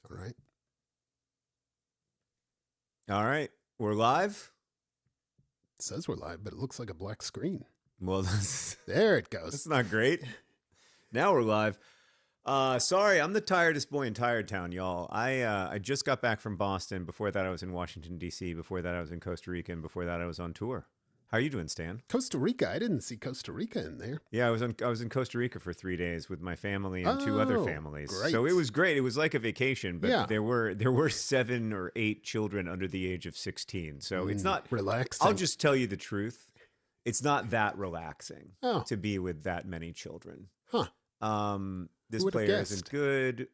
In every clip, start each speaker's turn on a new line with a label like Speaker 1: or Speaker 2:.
Speaker 1: All right.
Speaker 2: All right. We're live?
Speaker 1: It says we're live, but it looks like a black screen.
Speaker 2: Well, that's
Speaker 1: There it goes.
Speaker 2: not great. Now we're live. Sorry, I'm the tiredest boy in Tired Town, y'all. I just got back from Boston. Before that, I was in Washington, D.C. Before that, I was in Costa Rica. And before that, I was on tour. How are you doing, Stan?
Speaker 1: Costa Rica. I didn't see Costa Rica in there.
Speaker 2: Yeah, I was in Costa Rica for 3 days with my family and two other
Speaker 1: Oh,
Speaker 2: families.
Speaker 1: great.
Speaker 2: So it was great. It was like a vacation, but
Speaker 1: Yeah.
Speaker 2: there were 7 or 8 children under the age of 16. So it's not
Speaker 1: Relaxing.
Speaker 2: I'll just tell you the truth. It's not that relaxing
Speaker 1: Oh.
Speaker 2: to be with that many children.
Speaker 1: Huh.
Speaker 2: This
Speaker 1: Who would've
Speaker 2: player
Speaker 1: guessed?
Speaker 2: isn't good.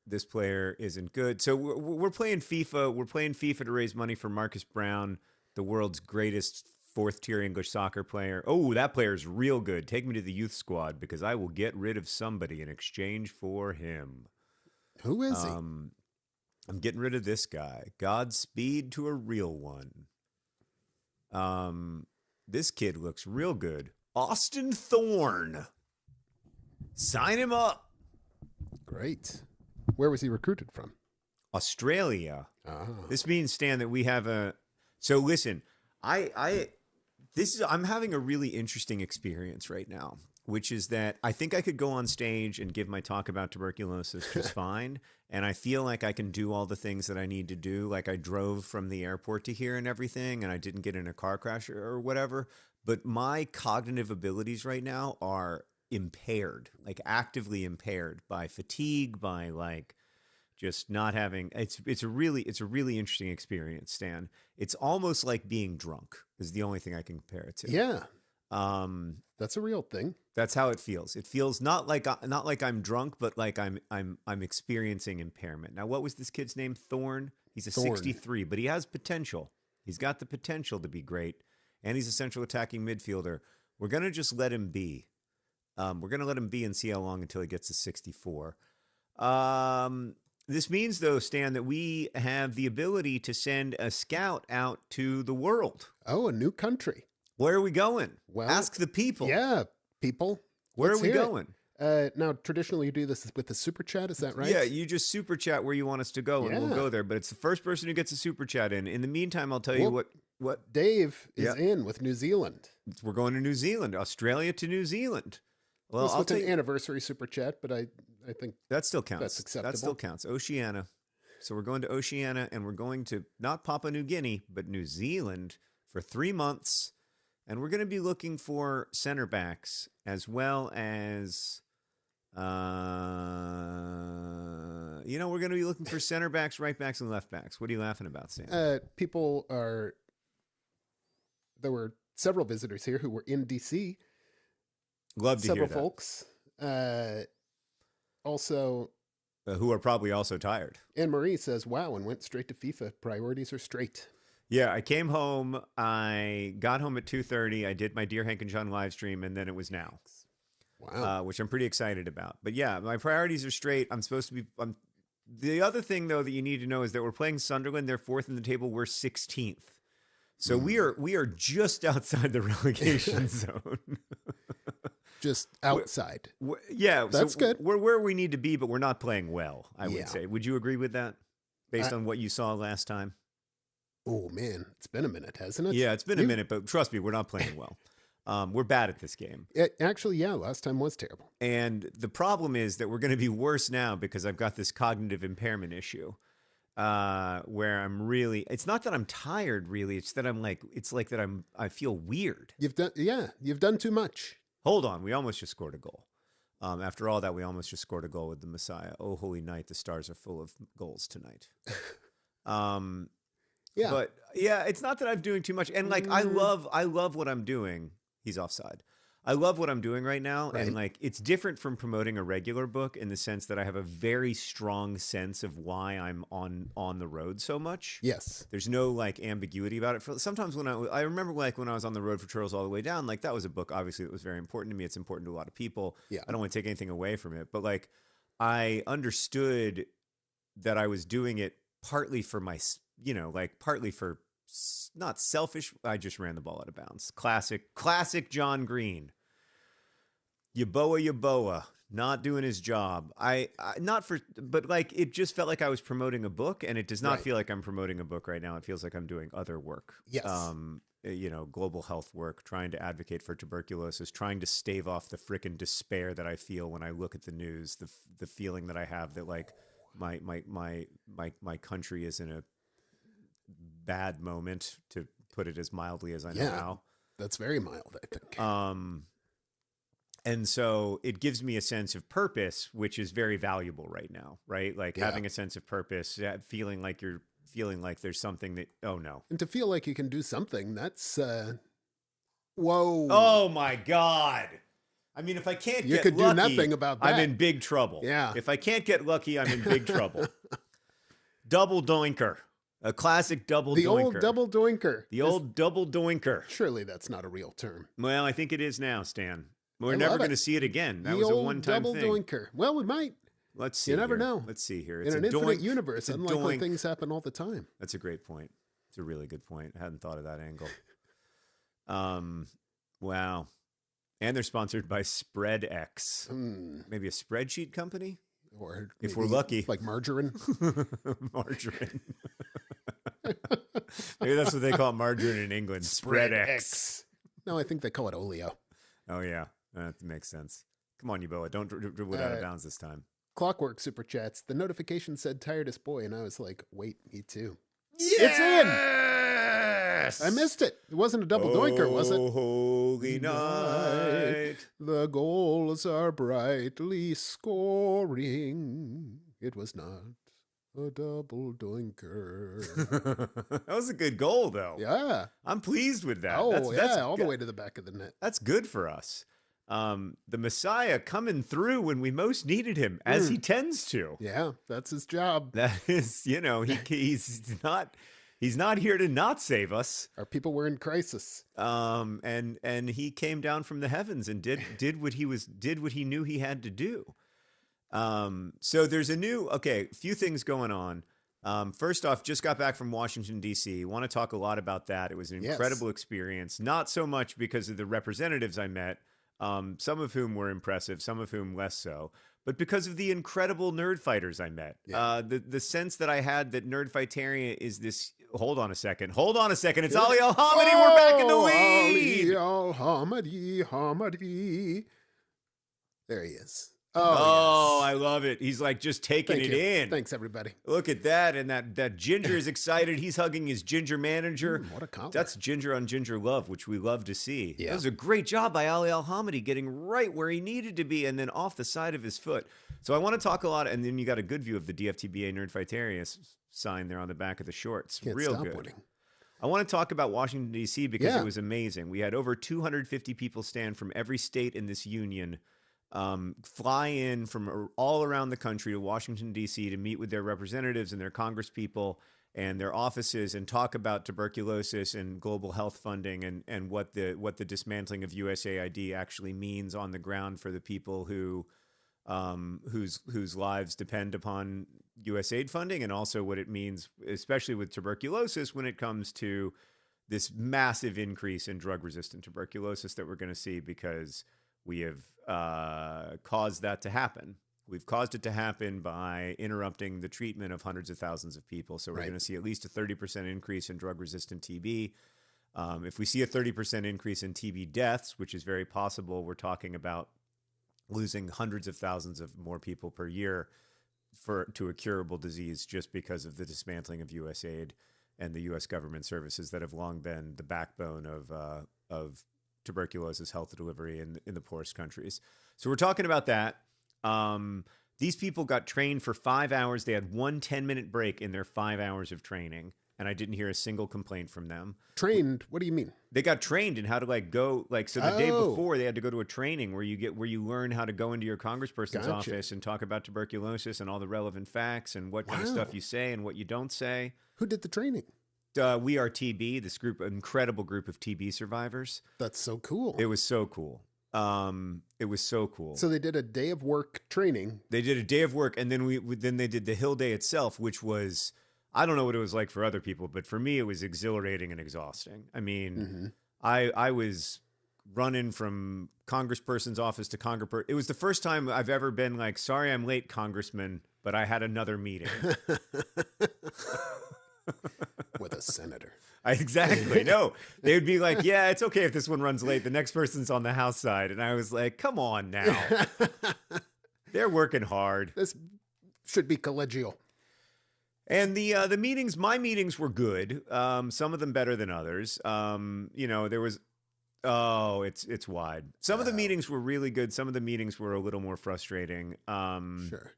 Speaker 2: This player isn't good. So we're playing FIFA. We're playing FIFA to raise money for Marcus Brown, the world's greatest fourth-tier English soccer player. Oh, that player's real good. Take me to the youth squad because I will get rid of somebody in exchange for him.
Speaker 1: Who is he?
Speaker 2: I'm getting rid of this guy. Godspeed to a real one. This kid looks real good. Austin Thorne. Sign him up.
Speaker 1: Great. Where was he recruited from?
Speaker 2: Australia.
Speaker 1: Ah.
Speaker 2: This means, Stan, that we have a. So listen, I'm having a really interesting experience right now, which is that I think I could go on stage and give my talk about tuberculosis just fine, and I feel like I can do all the things that I need to do. Like I drove from the airport to here and everything, and I didn't get in a car crash or whatever. But my cognitive abilities right now are impaired, like actively impaired by fatigue, by like just not having it's a really interesting experience, Stan. It's almost like being drunk is the only thing I can compare it to.
Speaker 1: Yeah. That's a real thing.
Speaker 2: That's how it feels. It feels not like I'm drunk, but like I'm experiencing impairment. Now, what was this kid's name? Thorne. He's a
Speaker 1: Thorne.
Speaker 2: 63, but he has potential. He's got the potential to be great, and he's a central attacking midfielder. We're gonna just let him be. We're gonna let him be and see how long until he gets to 64. This means, though, Stan, that we have the ability to send a scout out to the world.
Speaker 1: Oh, a new country.
Speaker 2: Where are we going?
Speaker 1: Well,
Speaker 2: Ask the people.
Speaker 1: Yeah, people.
Speaker 2: Where
Speaker 1: Let's
Speaker 2: are we
Speaker 1: hear it.
Speaker 2: going?
Speaker 1: Now, traditionally, you do this with the super chat. Is that right?
Speaker 2: Yeah, you just super chat where you want us to go, and we'll
Speaker 1: Yeah.
Speaker 2: go there. But it's the first person who gets a super chat in. In the meantime, I'll tell you
Speaker 1: Well,
Speaker 2: what
Speaker 1: Dave is
Speaker 2: Yeah.
Speaker 1: in with New Zealand.
Speaker 2: we're going to New Zealand, Australia to New Zealand. Well,
Speaker 1: This
Speaker 2: I'll
Speaker 1: with an
Speaker 2: take
Speaker 1: anniversary super chat, but I think
Speaker 2: that still counts.
Speaker 1: that's acceptable.
Speaker 2: That still counts. Oceania. So we're going to Oceania, and we're going to not Papua New Guinea, but New Zealand for 3 months. And we're going to be looking for center backs as well as, we're going to be looking for center backs, right backs, and left backs. What are you laughing about, Sam?
Speaker 1: There were several visitors here who were in DC.
Speaker 2: Love to
Speaker 1: Several
Speaker 2: hear that.
Speaker 1: folks. Also,
Speaker 2: Who are probably also tired.
Speaker 1: Anne Marie says, "Wow," and went straight to FIFA. Priorities are straight.
Speaker 2: Yeah, I came home. I got home at 2:30. I did my Dear Hank and John live stream, and then it was now,
Speaker 1: Wow.
Speaker 2: which I'm pretty excited about. But yeah, my priorities are straight. I'm supposed to be. The other thing, though, that you need to know is that we're playing Sunderland. They're 4th in the table. We're 16th. So we are just outside the relegation zone.
Speaker 1: Just outside.
Speaker 2: Yeah,
Speaker 1: That's good.
Speaker 2: We're where we need to be, but we're not playing well, I
Speaker 1: Yeah.
Speaker 2: would say. Would you agree with that, based on what you saw last time?
Speaker 1: Oh, man. It's been a minute, hasn't it?
Speaker 2: Yeah, it's been a minute, but trust me, we're not playing well. We're bad at this game.
Speaker 1: Actually, yeah, last time was terrible.
Speaker 2: And the problem is that we're going to be worse now because I've got this cognitive impairment issue where I'm really, it's not that I'm tired really. It's that I feel weird.
Speaker 1: You've done too much.
Speaker 2: Hold on. We almost just scored a goal. After all that, we almost just scored a goal with the Messiah. Oh, holy night. The stars are full of goals tonight.
Speaker 1: Yeah.
Speaker 2: But yeah, it's not that I'm doing too much. And like, I love what I'm doing. He's offside. I love what I'm doing right now.
Speaker 1: Right.
Speaker 2: And like, it's different from promoting a regular book in the sense that I have a very strong sense of why I'm on the road so much.
Speaker 1: Yes.
Speaker 2: There's no like ambiguity about it. Sometimes when I remember like when I was on the road for Turtles All the Way Down, like that was a book obviously that was very important to me. It's important to a lot of people.
Speaker 1: Yeah.
Speaker 2: I don't want to take anything away from it, but like I understood that I was doing it partly for partly for not selfish. I just ran the ball out of bounds. Classic John Green. Yaboa, not doing his job. But like it just felt like I was promoting a book, and it does not
Speaker 1: Right.
Speaker 2: feel like I'm promoting a book right now. It feels like I'm doing other work.
Speaker 1: Yes.
Speaker 2: Global health work, trying to advocate for tuberculosis, trying to stave off the frickin' despair that I feel when I look at the news, the feeling that I have that like my country is in a bad moment, to put it as mildly as I know how.
Speaker 1: That's very mild, I think.
Speaker 2: And so it gives me a sense of purpose, which is very valuable right now, right? Like having a sense of purpose, feeling like there's something that, oh no.
Speaker 1: And to feel like you can do something, that's, whoa.
Speaker 2: Oh my God. I mean, if I can't
Speaker 1: You
Speaker 2: get
Speaker 1: could
Speaker 2: lucky,
Speaker 1: do nothing about that.
Speaker 2: I'm in big trouble.
Speaker 1: Yeah.
Speaker 2: If I can't get lucky, I'm in big trouble. Double doinker. A classic double
Speaker 1: The
Speaker 2: doinker.
Speaker 1: old double doinker.
Speaker 2: The old double doinker.
Speaker 1: Surely that's not a real term.
Speaker 2: Well, I think it is now, Stan. We're
Speaker 1: I
Speaker 2: never
Speaker 1: love
Speaker 2: going to
Speaker 1: it.
Speaker 2: see it again. That
Speaker 1: The
Speaker 2: was a
Speaker 1: old
Speaker 2: one-time
Speaker 1: double
Speaker 2: thing.
Speaker 1: doinker. Well, we might.
Speaker 2: Let's see.
Speaker 1: You never
Speaker 2: here.
Speaker 1: know.
Speaker 2: Let's see here.
Speaker 1: In
Speaker 2: It's
Speaker 1: an
Speaker 2: a
Speaker 1: infinite
Speaker 2: doink.
Speaker 1: universe,
Speaker 2: It's a
Speaker 1: unlikely
Speaker 2: doink.
Speaker 1: things happen all the time.
Speaker 2: That's a great point. It's a really good point. I hadn't thought of that angle. Wow. And they're sponsored by SpreadX. Maybe a spreadsheet company?
Speaker 1: Or
Speaker 2: If we're
Speaker 1: maybe
Speaker 2: lucky.
Speaker 1: like margarine.
Speaker 2: Margarine. Maybe that's what they call margarine in England. SpreadX.
Speaker 1: No, I think they call it oleo.
Speaker 2: Oh, yeah. That makes sense. Come on, Yaboa. Don't dribble it out of bounds this time.
Speaker 1: Clockwork super chats. The notification said Tiredest boy, and I was like, wait, me too.
Speaker 2: Yes!
Speaker 1: I missed it. It wasn't a double doinker, was it?
Speaker 2: Holy night.
Speaker 1: The goals are brightly scoring. It was not a double doinker.
Speaker 2: That was a good goal, though.
Speaker 1: Yeah.
Speaker 2: I'm pleased with that.
Speaker 1: Oh,
Speaker 2: That's
Speaker 1: all the way to the back of the net.
Speaker 2: That's good for us. The Messiah coming through when we most needed him, as he tends to.
Speaker 1: Yeah, that's his job.
Speaker 2: That is, he's not here to not save us.
Speaker 1: Our people were in crisis.
Speaker 2: And he came down from the heavens and did what he knew he had to do. So there's a few things going on. First off, just got back from Washington, D.C. Want to talk a lot about that. It was an incredible experience, not so much because of the representatives I met, some of whom were impressive, some of whom less so, but because of the incredible nerd fighters I met.
Speaker 1: Yeah.
Speaker 2: The sense that I had that NerdFighteria is this. Hold on a second. It's Ali Al-Hamidi. We're back in the lead.
Speaker 1: Ali Al-Hamidi. There he is.
Speaker 2: Oh,
Speaker 1: yes.
Speaker 2: I love it. He's like just taking
Speaker 1: Thank
Speaker 2: it
Speaker 1: you.
Speaker 2: in.
Speaker 1: Thanks, everybody.
Speaker 2: Look at that. And that Ginger is excited. He's hugging his Ginger manager.
Speaker 1: What a collar.
Speaker 2: That's Ginger on Ginger love, which we love to see.
Speaker 1: Yeah.
Speaker 2: That was a great job by Ali Al-Hamidi getting right where he needed to be and then off the side of his foot. So I want to talk a lot. And then you got a good view of the DFTBA NerdFighteria sign there on the back of the shorts.
Speaker 1: Can't
Speaker 2: Real
Speaker 1: stop
Speaker 2: good.
Speaker 1: winning.
Speaker 2: I want to talk about Washington, D.C. because it was amazing. We had over 250 people stand from every state in this union fly in from all around the country to Washington, D.C. to meet with their representatives and their congresspeople and their offices and talk about tuberculosis and global health funding and what the dismantling of USAID actually means on the ground for the people whose lives depend upon USAID funding, and also what it means, especially with tuberculosis, when it comes to this massive increase in drug-resistant tuberculosis that we're going to see because we have caused that to happen. We've caused it to happen by interrupting the treatment of hundreds of thousands of people. So we're going to see at least a 30% increase in drug-resistant TB. If we see a 30% increase in TB deaths, which is very possible, we're talking about losing hundreds of thousands of more people per year to a curable disease just because of the dismantling of USAID and the U.S. government services that have long been the backbone of tuberculosis health delivery in the poorest countries. So we're talking about that. These people got trained for 5 hours. They had 1 10-minute break in their 5 hours of training, and I didn't hear a single complaint from them.
Speaker 1: Trained? What do you mean?
Speaker 2: They got trained in how to go so the day before they had to go to a training where you learn how to go into your congressperson's office and talk about tuberculosis and all the relevant facts and what kind of stuff you say and what you don't say.
Speaker 1: Who did the training?
Speaker 2: We Are TB, this incredible group of TB survivors.
Speaker 1: That's so cool.
Speaker 2: It was so cool. It was so cool.
Speaker 1: So they did a day of work training.
Speaker 2: They did a day of work, and then they did the Hill Day itself, which was, I don't know what it was like for other people, but for me, it was exhilarating and exhausting. I mean, I was running from congressperson's office to congressperson. It was the first time I've ever been like, sorry, I'm late, congressman, but I had another meeting.
Speaker 1: With a senator.
Speaker 2: Exactly. No, they would be like, yeah, it's okay if this one runs late. The next person's on the House side. And I was like, come on now. They're working hard.
Speaker 1: This should be collegial.
Speaker 2: And the meetings, my meetings were good. Some of them better than others. There was, it's wide. Some of the meetings were really good. Some of the meetings were a little more frustrating.
Speaker 1: Sure.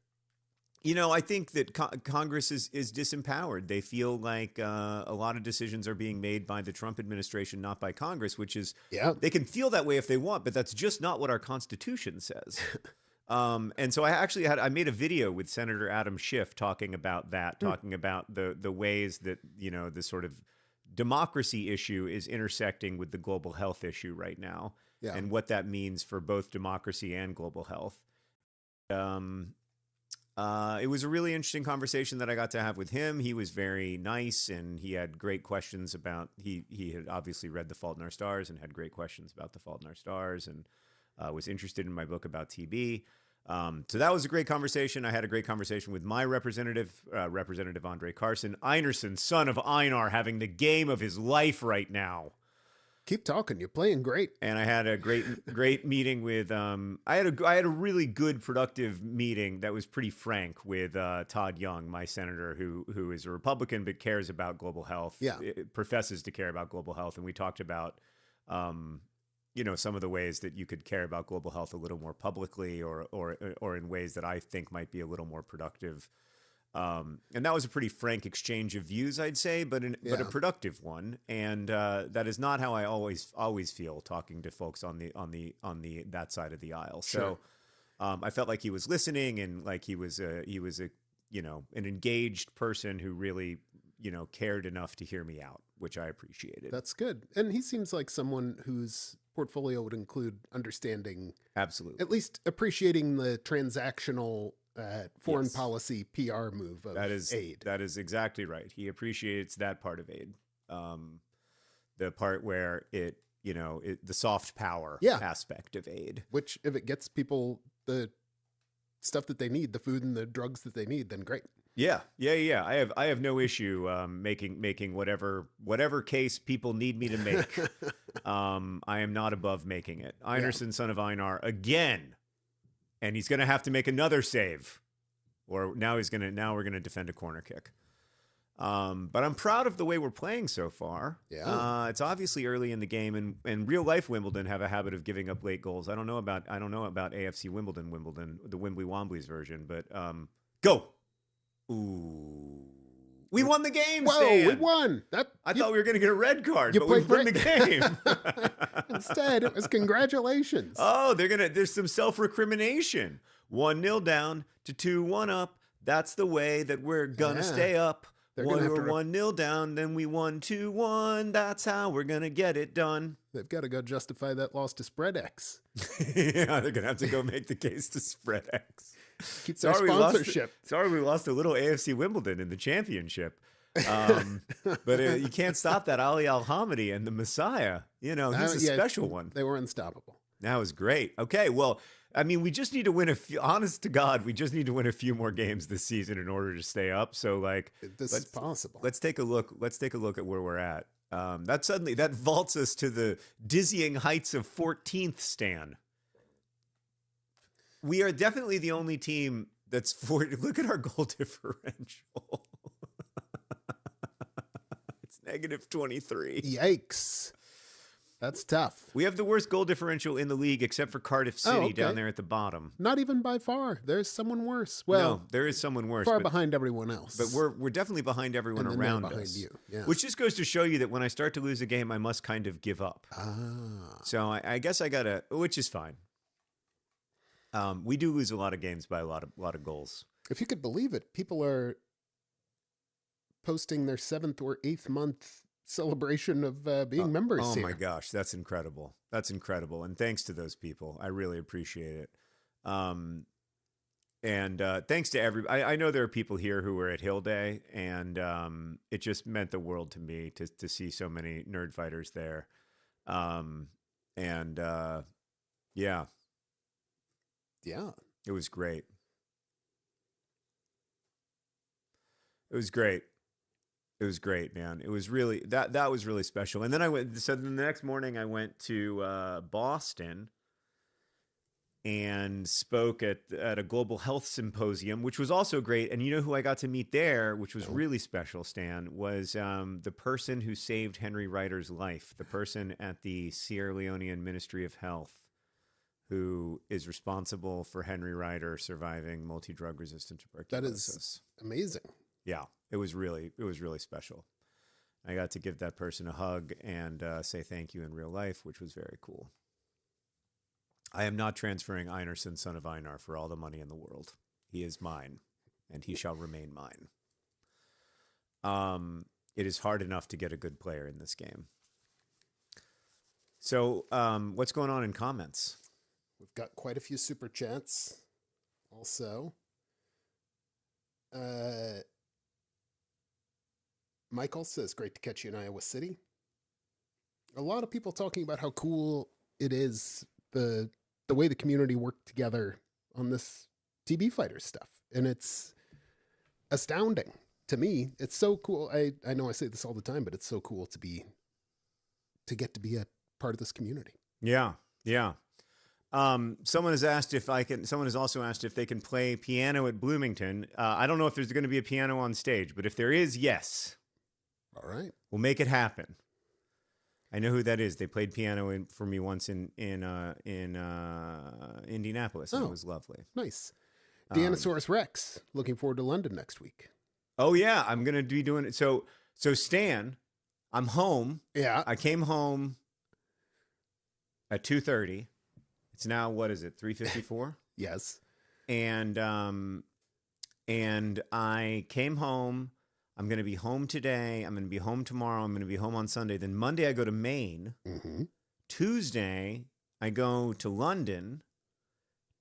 Speaker 2: I think that Congress is disempowered. They feel like a lot of decisions are being made by the Trump administration, not by Congress, which is, they can feel that way if they want, but that's just not what our Constitution says. And so I made a video with Senator Adam Schiff talking about that, talking about the ways that, the sort of democracy issue is intersecting with the global health issue right now, and what that means for both democracy and global health. It was a really interesting conversation that I got to have with him. He was very nice, and he had great questions about, he had obviously read The Fault in Our Stars and had great questions about The Fault in Our Stars, and was interested in my book about TB. So that was a great conversation. I had a great conversation with my representative, Representative Andre Carson, Einerson, son of Einar, having the game of his life right now.
Speaker 1: Keep talking. You're playing great.
Speaker 2: And I had a great meeting with. I had a really good, productive meeting that was pretty frank with Todd Young, my senator, who is a Republican but cares about global health. Professes to care about global health, and we talked about, some of the ways that you could care about global health a little more publicly, or in ways that I think might be a little more productive. And that was a pretty frank exchange of views, I'd say, but a productive one. And that is not how I always feel talking to folks on that side of the aisle.
Speaker 1: Sure.
Speaker 2: So I felt like he was listening, and like he was an engaged person who really cared enough to hear me out, which I appreciated.
Speaker 1: That's good. And he seems like someone whose portfolio would include understanding,
Speaker 2: absolutely,
Speaker 1: at least appreciating the transactional foreign policy PR move of aid.
Speaker 2: That is exactly right. He appreciates that part of aid. The part where the soft power aspect of aid.
Speaker 1: Which, if it gets people the stuff that they need, the food and the drugs that they need, then great.
Speaker 2: Yeah. I have no issue making whatever case people need me to make. I am not above making it. Einerson, son of Einar, again. And he's going to have to make another save, or now we're going to defend a corner kick. But I'm proud of the way we're playing so far. Yeah. It's obviously early in the game, and real life Wimbledon have a habit of giving up late goals. I don't know about AFC Wimbledon, the Wimbly Womblies version, but go. Ooh. We won the game,
Speaker 1: Whoa,
Speaker 2: Stan.
Speaker 1: we won.
Speaker 2: I thought we were going to get a red card, but we won the game.
Speaker 1: Instead, it was congratulations.
Speaker 2: Oh, there's some self-recrimination. 1-0 down to 2-1 up. That's the way that we're going to stay up. We're 1-0 down, then we won 2-1. That's how we're going to get it done.
Speaker 1: They've got to go justify that loss to Spread X.
Speaker 2: Yeah, they're going to have to go make the case to Spread X.
Speaker 1: Keep their sponsorship.
Speaker 2: Sorry, we lost a little AFC Wimbledon in the championship. But you can't stop that Ali Al-Hamidi and the Messiah. He's a special one.
Speaker 1: They were unstoppable.
Speaker 2: That was great. Okay, well, I mean, we just need to win honest to God, we just need to win a few more games this season in order to stay up. So,
Speaker 1: this is possible.
Speaker 2: Let's take a look. Let's take a look at where we're at. That vaults us to the dizzying heights of 14th, Stan. We are definitely the only team that's look at our goal differential. It's -23.
Speaker 1: Yikes. That's tough.
Speaker 2: We have the worst goal differential in the league, except for Cardiff City down there at the bottom.
Speaker 1: Not even by far. There's someone worse. Well,
Speaker 2: no, there is someone worse.
Speaker 1: Far behind everyone else.
Speaker 2: But we're definitely behind everyone around behind us.
Speaker 1: You. Yeah.
Speaker 2: Which just goes to show you that when I start to lose a game, I must kind of give up. So I guess I gotta, which is fine. We do lose a lot of games by a lot of goals.
Speaker 1: If you could believe it, people are posting their 7th or 8th month celebration of being members here.
Speaker 2: My gosh, that's incredible. That's incredible. And thanks to those people. I really appreciate it. And thanks to everybody. I know there are people here who were at Hill Day, and it just meant the world to me to see so many nerd fighters there. And yeah,
Speaker 1: Yeah.
Speaker 2: it was great. It was great. It was great, man. It was really that was really special. And then I went. So the next morning, I went to Boston and spoke at a global health symposium, which was also great. And you know who I got to meet there, which was really special, Stan, was the person who saved Henry Ryder's life, the person at the Sierra Leonean Ministry of Health who is responsible for Henry Ryder surviving multi-drug resistant tuberculosis.
Speaker 1: That is amazing.
Speaker 2: Yeah, it was really special. I got to give that person a hug and say thank you in real life, which was very cool. I am not transferring Einarsson, son of Einar, for all the money in the world. He is mine, and he shall remain mine. It is hard enough to get a good player in this game. So what's going on in comments?
Speaker 1: We've got quite a few super chats also. Michael says, great to catch you in Iowa City. A lot of people talking about how cool it is, the way the community worked together on this TB fighter stuff. And it's astounding to me. It's so cool. I know I say this all the time, but it's so cool to get to be a part of this community.
Speaker 2: Yeah. Yeah. Someone has also asked if they can play piano at Bloomington. I don't know if there's going to be a piano on stage, but if there is, yes.
Speaker 1: All right.
Speaker 2: We'll make it happen. I know who that is. They played piano for me once in Indianapolis, and it was lovely.
Speaker 1: Nice. Deanosaurus Rex, looking forward to London next week.
Speaker 2: Oh yeah, I'm gonna be doing it. So Stan, I'm home.
Speaker 1: Yeah.
Speaker 2: I came home at 2:30. It's now, what is it, 3:54?
Speaker 1: Yes.
Speaker 2: And I came home. I'm going to be home today. I'm going to be home tomorrow. I'm going to be home on Sunday. Then Monday, I go to Maine.
Speaker 1: Mm-hmm.
Speaker 2: Tuesday, I go to London,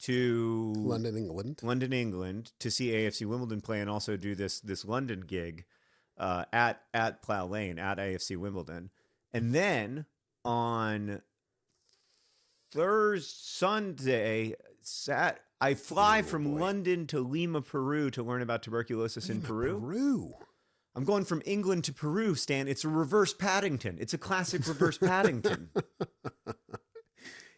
Speaker 2: London, England, to see AFC Wimbledon play and also do this London gig at Plough Lane at AFC Wimbledon. And then on Sunday, I fly from London to Lima, Peru to learn about tuberculosis in Peru. I'm going from England to Peru, Stan. It's a reverse Paddington. It's a classic reverse Paddington.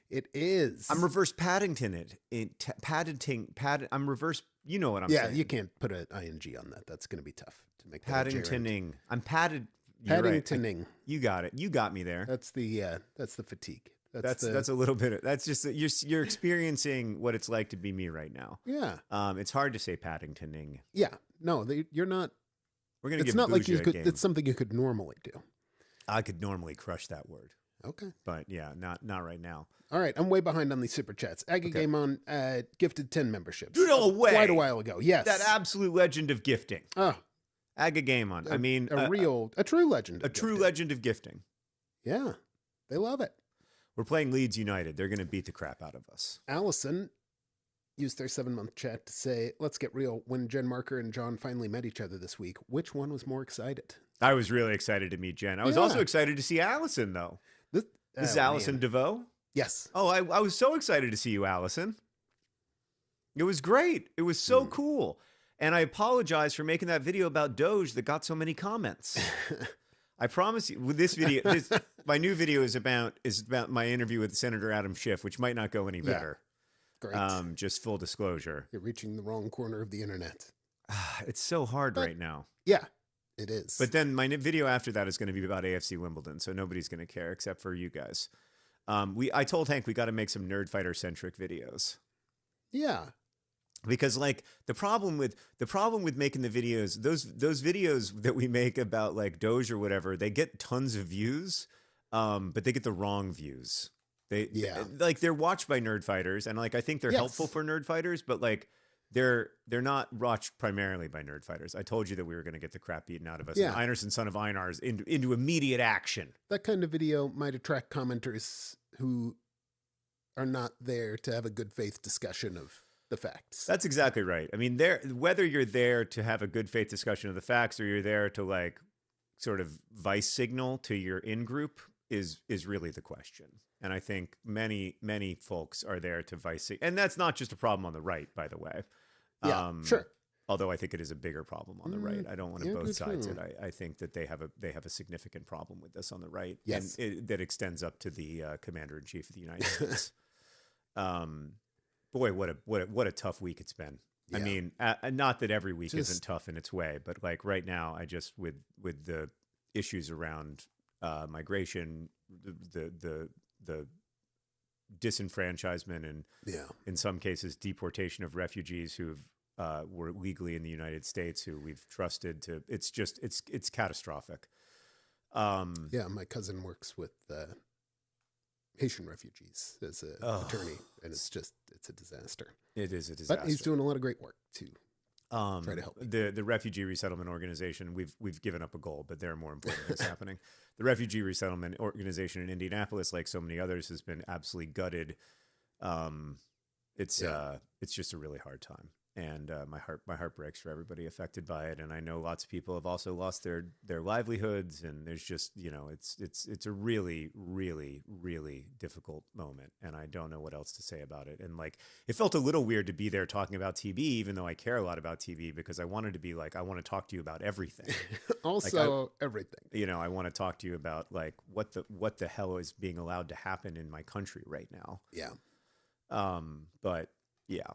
Speaker 1: It is.
Speaker 2: I'm reverse Paddington. I'm reverse. You know what I'm saying.
Speaker 1: Yeah, you can't put an ing on that. That's going to be tough to make.
Speaker 2: Paddingtoning. I'm padded.
Speaker 1: Paddingtoning.
Speaker 2: Right. You got it. You got me there.
Speaker 1: That's the fatigue.
Speaker 2: That's a little bit. That's just you're experiencing what it's like to be me right now.
Speaker 1: Yeah.
Speaker 2: It's hard to say Paddingtoning.
Speaker 1: Yeah. No, you're not.
Speaker 2: We're gonna.
Speaker 1: It's not like you could. It's something you could normally do.
Speaker 2: I could normally crush that word.
Speaker 1: Okay.
Speaker 2: But yeah, not right now.
Speaker 1: All right, I'm way behind on these super chats. Aggie Game On gifted 10 memberships.
Speaker 2: No way.
Speaker 1: Quite a while ago. Yes.
Speaker 2: That absolute legend of gifting.
Speaker 1: Oh.
Speaker 2: Aga Game On. I mean,
Speaker 1: a true legend.
Speaker 2: A true legend of gifting.
Speaker 1: Yeah. They love it.
Speaker 2: We're playing Leeds United. They're going to beat the crap out of us.
Speaker 1: Allison used their 7-month chat to say, let's get real. When Jen Marker and John finally met each other this week, which one was more excited?
Speaker 2: I was really excited to meet Jen. I was also excited to see Allison, though. This is Allison DeVoe?
Speaker 1: Yes.
Speaker 2: Oh, I was so excited to see you, Allison. It was great. It was so cool. And I apologize for making that video about Doge that got so many comments. I promise you, with this video, my new video is about my interview with Senator Adam Schiff, which might not go any better.
Speaker 1: Great.
Speaker 2: Just full disclosure.
Speaker 1: You're reaching the wrong corner of the internet.
Speaker 2: It's so hard right now.
Speaker 1: Yeah, it is.
Speaker 2: But then my video after that is going to be about AFC Wimbledon, so nobody's going to care except for you guys. I told Hank we got to make some Nerdfighter centric videos.
Speaker 1: Yeah.
Speaker 2: Because like the problem with making the videos, those videos that we make about like Doge or whatever, they get tons of views, but they get the wrong views. They're watched by Nerdfighters, and like I think they're helpful for Nerdfighters, but like they're not watched primarily by Nerdfighters. I told you that we were going to get the crap beaten out of us.
Speaker 1: Yeah.
Speaker 2: And Einarsson, son of Einar's into immediate action.
Speaker 1: That kind of video might attract commenters who are not there to have a good faith discussion of the facts.
Speaker 2: That's exactly right. I mean, whether you're there to have a good faith discussion of the facts or you're there to like sort of vice signal to your in-group is really the question. And I think many folks are there to vice, and that's not just a problem on the right, by the way.
Speaker 1: Yeah, sure.
Speaker 2: Although I think it is a bigger problem on the right. I don't want to both sides it. I think that they have a significant problem with this on the right,
Speaker 1: yes,
Speaker 2: and that extends up to the Commander in Chief of the United States. Boy, what a tough week it's been. Yeah. I mean, not that every week isn't tough in its way, but like right now, I just with the issues around migration, the disenfranchisement, and in some cases deportation of refugees who were legally in the United States, who we've trusted to. It's catastrophic.
Speaker 1: My cousin works with Haitian refugees as an attorney, and it's a disaster.
Speaker 2: It is a disaster.
Speaker 1: But he's doing a lot of great work too. Try to help
Speaker 2: the Refugee Resettlement Organization. We've given up a goal, but there are more important things happening. The Refugee Resettlement Organization in Indianapolis, like so many others, has been absolutely gutted. It's just a really hard time, and my heart breaks for everybody affected by it. And I know lots of people have also lost their livelihoods, and there's just it's a really really really difficult moment, and I don't know what else to say about it. And like, it felt a little weird to be there talking about TB, even though I care a lot about TB, because I wanted to be like, I want to talk to you about everything.
Speaker 1: Also, everything.
Speaker 2: I want to talk to you about like what the hell is being allowed to happen in my country right now.
Speaker 1: Yeah.
Speaker 2: But yeah.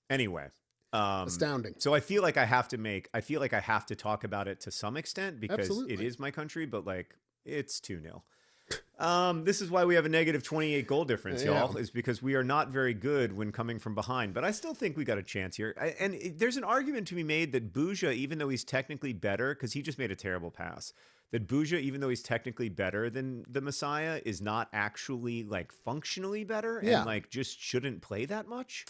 Speaker 2: Anyway,
Speaker 1: astounding.
Speaker 2: So I feel like I have to talk about it to some extent, because
Speaker 1: Absolutely.
Speaker 2: it is my country, but like, it's 2-0. This is why we have a negative 28 goal difference, y'all, is because we are not very good when coming from behind. But I still think we got a chance here. There's an argument to be made that Buja, even though he's technically better, because he just made a terrible pass, that Buja, even though he's technically better than the Messiah, is not actually like functionally better, and like just shouldn't play that much.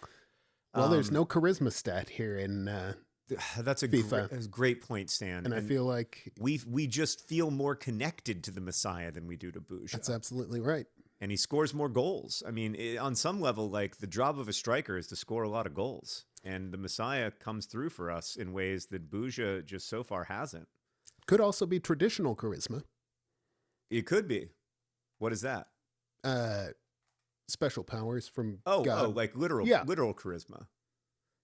Speaker 1: Well, there's no charisma stat here in
Speaker 2: that's a
Speaker 1: FIFA.
Speaker 2: Great point, Stan.
Speaker 1: And I feel like
Speaker 2: we just feel more connected to the Messiah than we do to Buja.
Speaker 1: That's absolutely right.
Speaker 2: And he scores more goals. I mean, on some level, like, the job of a striker is to score a lot of goals. And the Messiah comes through for us in ways that Buja just so far hasn't.
Speaker 1: Could also be traditional charisma.
Speaker 2: It could be. What is that?
Speaker 1: Special powers from
Speaker 2: God.
Speaker 1: God.
Speaker 2: Like literal charisma.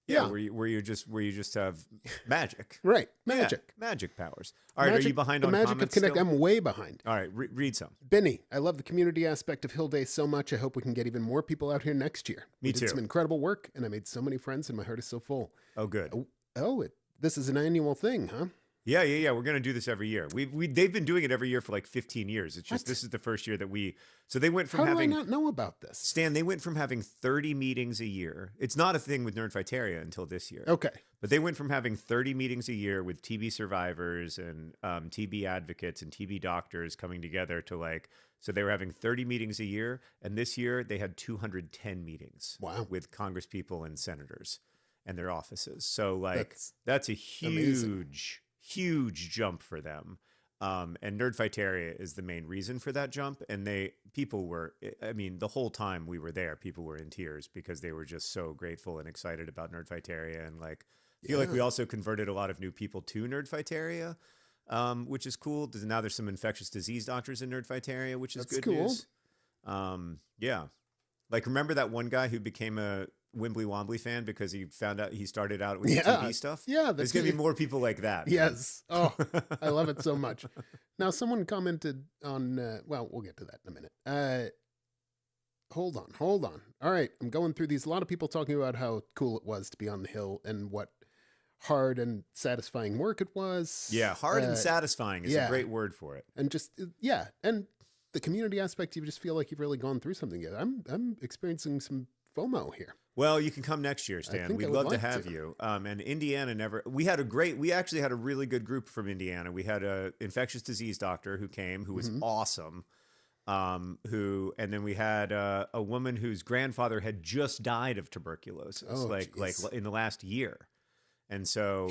Speaker 2: Yeah, where you just have magic.
Speaker 1: Right, magic.
Speaker 2: Yeah, magic powers. All right, are you behind on
Speaker 1: magic
Speaker 2: comments
Speaker 1: of Connect?
Speaker 2: still?
Speaker 1: I'm way behind.
Speaker 2: All right, read some.
Speaker 1: Benny, I love the community aspect of Hill Day so much. I hope we can get even more people out here next year.
Speaker 2: Me too.
Speaker 1: Did some incredible work, and I made so many friends, and my heart is so full.
Speaker 2: Oh, good.
Speaker 1: This is an annual thing, huh?
Speaker 2: Yeah. We're going to do this every year. They've been doing it every year for like 15 years. It's just, this is the first year that so they went from having.
Speaker 1: How do I not know about this?
Speaker 2: Stan, they went from having 30 meetings a year. It's not a thing with NerdFighteria until this year.
Speaker 1: Okay.
Speaker 2: But they went from having 30 meetings a year with TB survivors and TB advocates and TB doctors coming together to so they were having 30 meetings a year. And this year they had 210 meetings.
Speaker 1: Wow.
Speaker 2: With congresspeople and senators and their offices. So that's a huge jump for them. And NerdFighteria is the main reason for that jump. And the whole time we were there, people were in tears because they were just so grateful and excited about NerdFighteria. And I feel like we also converted a lot of new people to NerdFighteria, which is cool. Now there's some infectious disease doctors in NerdFighteria, which is good news. Yeah. Like, remember that one guy who became a Wimbly Wombly fan because he found out he started out with TV stuff?
Speaker 1: Yeah.
Speaker 2: There's going to be more people like that.
Speaker 1: Yes. Oh, I love it so much. Now, someone commented on, we'll get to that in a minute. Hold on. All right. I'm going through these. A lot of people talking about how cool it was to be on the Hill and what hard and satisfying work it was.
Speaker 2: Yeah. Hard and satisfying is a great word for it.
Speaker 1: And just, and the community aspect, you just feel like you've really gone through something together. I'm experiencing some FOMO here.
Speaker 2: Well, you can come next year, Stan. We'd love to have you. And Indiana we actually had a really good group from Indiana. We had a infectious disease doctor who came, who was awesome. And then we had a woman whose grandfather had just died of tuberculosis, like in the last year. And so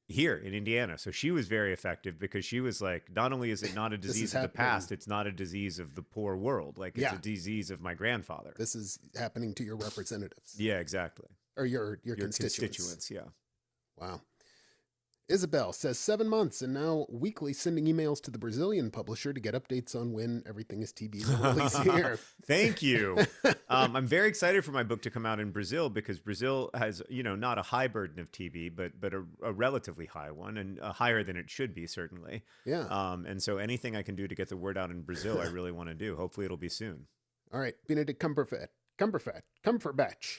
Speaker 2: here in Indiana. So she was very effective because she was like, not only is it not a disease of the past, it's not a disease of the poor world. Like, it's a disease of my grandfather.
Speaker 1: This is happening to your representatives.
Speaker 2: Yeah, exactly.
Speaker 1: Or your constituents.
Speaker 2: Yeah.
Speaker 1: Wow. Isabel says 7 months and now weekly sending emails to the Brazilian publisher to get updates on when everything is TB will release here.
Speaker 2: Thank you. I'm very excited for my book to come out in Brazil because Brazil has, not a high burden of TB, but a relatively high one and higher than it should be, certainly.
Speaker 1: Yeah.
Speaker 2: And so anything I can do to get the word out in Brazil, I really want to do. Hopefully it'll be soon.
Speaker 1: All right. Benedict Cumberbatch.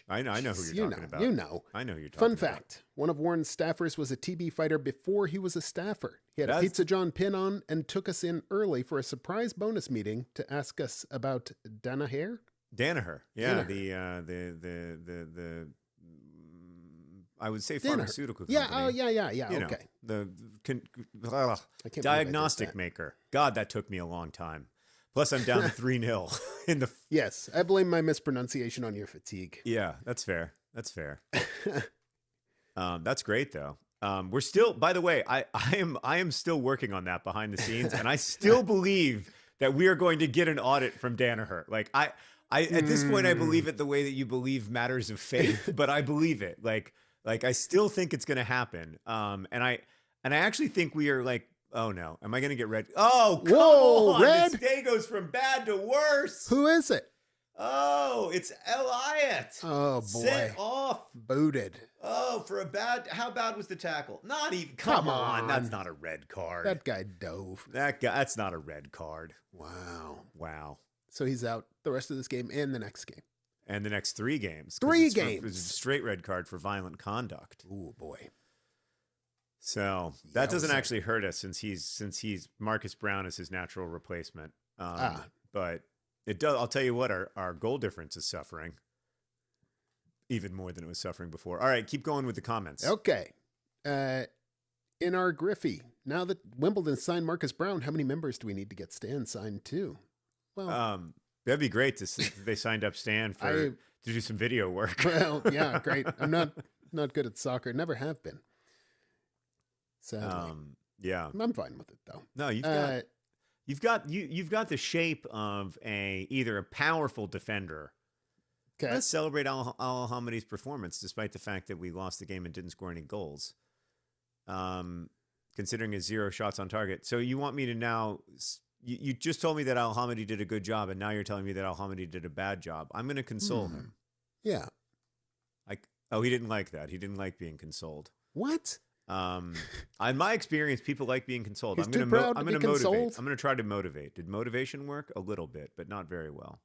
Speaker 2: I know who you're talking about.
Speaker 1: You know.
Speaker 2: I know who you're talking
Speaker 1: Fun
Speaker 2: about.
Speaker 1: fact, one of Warren's staffers was a TB fighter before he was a staffer. He had a Pizza John pin on and took us in early for a surprise bonus meeting to ask us about Danaher.
Speaker 2: Danaher. Yeah, the I would say pharmaceutical company.
Speaker 1: Yeah. Okay.
Speaker 2: The
Speaker 1: I can't
Speaker 2: diagnostic maker. God, that took me a long time. Plus, I'm down 3-0 in the.
Speaker 1: Yes, I blame my mispronunciation on your fatigue.
Speaker 2: Yeah, that's fair. That's fair. That's great, though. We're still. By the way, I am still working on that behind the scenes, and I still believe that we are going to get an audit from Danaher. Like I at this point, I believe it the way that you believe matters of faith, but I believe it. Like I still think it's going to happen. And I actually think we are like. Oh no! Am I going to get red? Oh, come on!
Speaker 1: Red?
Speaker 2: This day goes from bad to worse.
Speaker 1: Who is it?
Speaker 2: Oh, it's Eliot.
Speaker 1: Oh boy!
Speaker 2: Sent off.
Speaker 1: Booted.
Speaker 2: Oh, for a bad. How bad was the tackle? Not even. Come on. That's not a red card.
Speaker 1: That guy dove.
Speaker 2: That's not a red card.
Speaker 1: Wow. So he's out the rest of this game and the next game.
Speaker 2: And the next 3 games.
Speaker 1: 3 games.
Speaker 2: It's a straight red card for violent conduct.
Speaker 1: Ooh boy.
Speaker 2: So that doesn't actually hurt us since he's Marcus Brown is his natural replacement. But it does. I'll tell you what, our goal difference is suffering even more than it was suffering before. All right, keep going with the comments.
Speaker 1: Okay. In our Griffey, now that Wimbledon signed Marcus Brown, how many members do we need to get Stan signed to? Well,
Speaker 2: that'd be great to see if they signed up Stan to do some video work.
Speaker 1: Well, yeah, great. I'm not good at soccer. Never have been. Sadly.
Speaker 2: Yeah,
Speaker 1: I'm fine with it though.
Speaker 2: No, you've got the shape of either a powerful defender.
Speaker 1: Okay.
Speaker 2: Let's celebrate Al-Hamadi's performance, despite the fact that we lost the game and didn't score any goals. Considering his 0 shots on target. So you want me to now? You just told me that Al-Hamadi did a good job, and now you're telling me that Al-Hamadi did a bad job. I'm going to console him.
Speaker 1: Yeah.
Speaker 2: He didn't like that. He didn't like being consoled.
Speaker 1: What?
Speaker 2: In my experience, people like being consoled.
Speaker 1: He's
Speaker 2: I'm
Speaker 1: too
Speaker 2: going
Speaker 1: proud to
Speaker 2: to
Speaker 1: be
Speaker 2: motivate.
Speaker 1: consoled?
Speaker 2: I'm going to try to motivate. Did motivation work? A little bit, but not very well.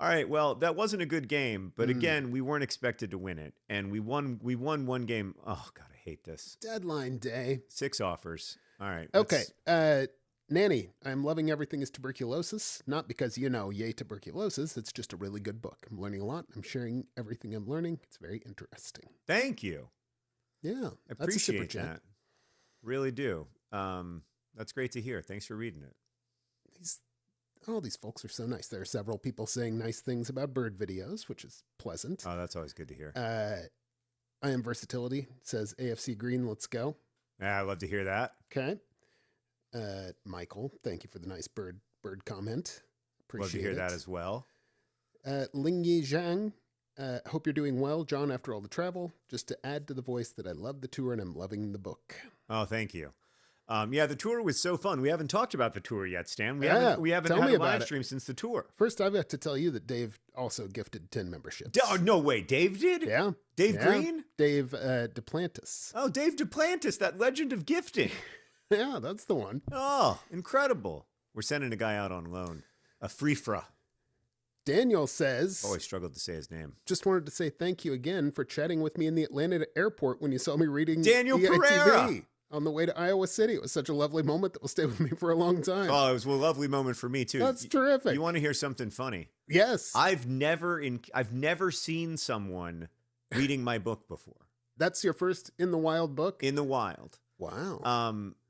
Speaker 2: All right. Well, that wasn't a good game, but again, we weren't expected to win it, and we won 1 game. Oh God, I hate this.
Speaker 1: Deadline day.
Speaker 2: 6 offers. All right.
Speaker 1: Okay. Nanny, I'm loving Everything is Tuberculosis. Not because, yay tuberculosis. It's just a really good book. I'm learning a lot. I'm sharing everything I'm learning. It's very interesting.
Speaker 2: Thank you.
Speaker 1: Yeah.
Speaker 2: I appreciate that. Really do. That's great to hear. Thanks for reading it.
Speaker 1: These folks are so nice. There are several people saying nice things about bird videos, which is pleasant.
Speaker 2: Oh, that's always good to hear.
Speaker 1: I Am Versatility says AFC Green, let's go.
Speaker 2: Yeah, I love to hear that.
Speaker 1: Okay. Michael, thank you for the nice bird comment. Appreciate
Speaker 2: love to hear
Speaker 1: it.
Speaker 2: that as well.
Speaker 1: Ling Yi Zhang, hope you're doing well, John, after all the travel. Just to add to the voice that I love the tour and I'm loving the book.
Speaker 2: Oh, thank you. The tour was so fun. We haven't talked about the tour yet, Stan. We haven't
Speaker 1: tell
Speaker 2: had
Speaker 1: me
Speaker 2: a
Speaker 1: about
Speaker 2: live
Speaker 1: it.
Speaker 2: stream since the tour.
Speaker 1: First, I've got to tell you that Dave also gifted 10 memberships.
Speaker 2: Oh, no way. Dave did?
Speaker 1: Yeah.
Speaker 2: Dave Green?
Speaker 1: Dave Duplantis.
Speaker 2: Oh, Dave Duplantis, that legend of gifting.
Speaker 1: Yeah, that's the one.
Speaker 2: Oh, incredible. We're sending a guy out on loan. A free-fra.
Speaker 1: Daniel says...
Speaker 2: Always struggled to say his name.
Speaker 1: Just wanted to say thank you again for chatting with me in the Atlanta airport when you saw me reading
Speaker 2: Daniel
Speaker 1: EITV
Speaker 2: Pereira
Speaker 1: on the way to Iowa City. It was such a lovely moment that will stay with me for a long time.
Speaker 2: Oh, it was a lovely moment for me, too.
Speaker 1: That's terrific.
Speaker 2: You want to hear something funny?
Speaker 1: Yes.
Speaker 2: I've never seen someone reading my book before.
Speaker 1: That's your first in the wild book?
Speaker 2: In the wild.
Speaker 1: Wow.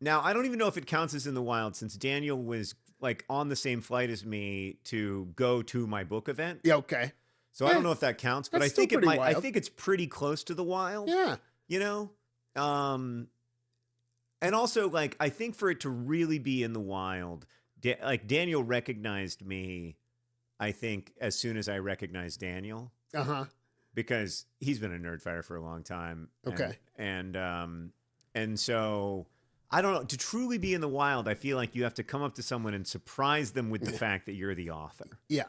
Speaker 2: Now, I don't even know if it counts as in the wild since Daniel was like on the same flight as me to go to my book event.
Speaker 1: Yeah, okay.
Speaker 2: So I don't know if that counts, but I think it might.
Speaker 1: Wild.
Speaker 2: I think it's pretty close to the wild.
Speaker 1: Yeah.
Speaker 2: And also, like, I think for it to really be in the wild, Daniel recognized me, I think, as soon as I recognized Daniel.
Speaker 1: Uh-huh.
Speaker 2: Because he's been a nerd fighter for a long time.
Speaker 1: Okay.
Speaker 2: And And so I don't know. To truly be in the wild, I feel like you have to come up to someone and surprise them with the fact that you're the author.
Speaker 1: Yeah.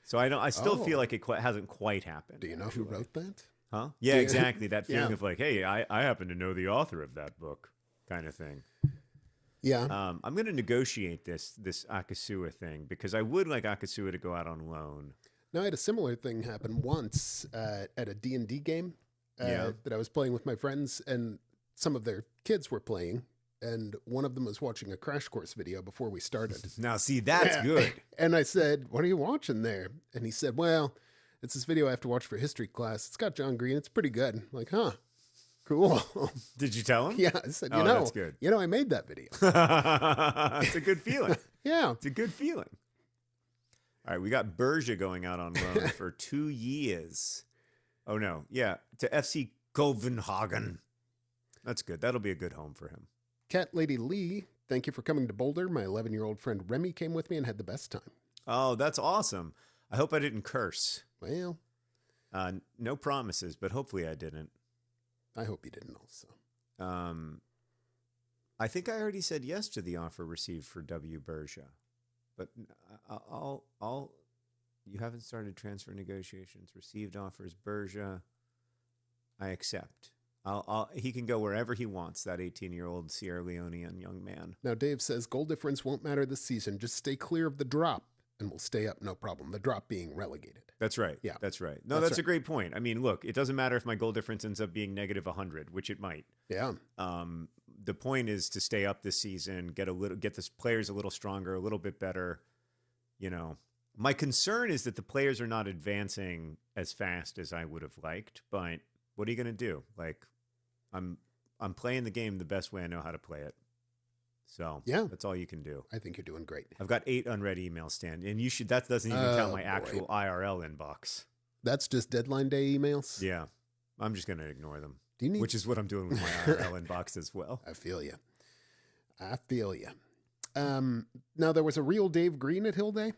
Speaker 2: So I still feel like it hasn't quite happened.
Speaker 1: Do you know who wrote that?
Speaker 2: Huh? Yeah, exactly. That feeling of like, hey, I happen to know the author of that book, kind of thing.
Speaker 1: Yeah.
Speaker 2: I'm going to negotiate this Akasua thing because I would like Akasua to go out on loan.
Speaker 1: Now, I had a similar thing happen once at a D&D game that I was playing with my friends, and some of their kids were playing, and one of them was watching a Crash Course video before we started.
Speaker 2: Now, see, that's good.
Speaker 1: And I said, what are you watching there? And he said, well, it's this video I have to watch for history class. It's got John Green. It's pretty good. I'm like, huh. Cool.
Speaker 2: Did you tell him?
Speaker 1: Yeah, I said,
Speaker 2: that's good.
Speaker 1: I made that video.
Speaker 2: It's a good feeling.
Speaker 1: Yeah.
Speaker 2: It's a good feeling. All right, we got Berger going out on loan for 2 years. Oh, no. Yeah, to FC Copenhagen. That's good. That'll be a good home for him.
Speaker 1: Cat Lady Lee, thank you for coming to Boulder. My 11-year-old friend Remy came with me and had the best time.
Speaker 2: Oh, that's awesome. I hope I didn't curse.
Speaker 1: Well.
Speaker 2: No promises, but hopefully I didn't.
Speaker 1: I hope you didn't also.
Speaker 2: I think I already said yes to the offer received for W. Berger, but you haven't started transfer negotiations. Received offers, Berger. I accept. He can go wherever he wants, that 18-year-old Sierra Leonean young man.
Speaker 1: Now, Dave says goal difference won't matter this season. Just stay clear of the drop and we'll stay up, no problem. The drop being relegated.
Speaker 2: That's right.
Speaker 1: Yeah.
Speaker 2: That's right. No, that's a great point. I mean, look, it doesn't matter if my goal difference ends up being negative 100, which it might.
Speaker 1: Yeah.
Speaker 2: The point is to stay up this season, get the players a little stronger, a little bit better. You know, my concern is that the players are not advancing as fast as I would have liked, but what are you going to do? Like, I'm playing the game the best way I know how to play it. So
Speaker 1: yeah,
Speaker 2: that's all you can do.
Speaker 1: I think you're doing great.
Speaker 2: I've got 8 unread emails, Stan, and that doesn't even count my actual IRL inbox.
Speaker 1: That's just deadline day emails?
Speaker 2: Yeah. I'm just going to ignore them,
Speaker 1: which
Speaker 2: is what I'm doing with my IRL inbox as well.
Speaker 1: I feel you. Now, there was a real Dave Green at Hill Day.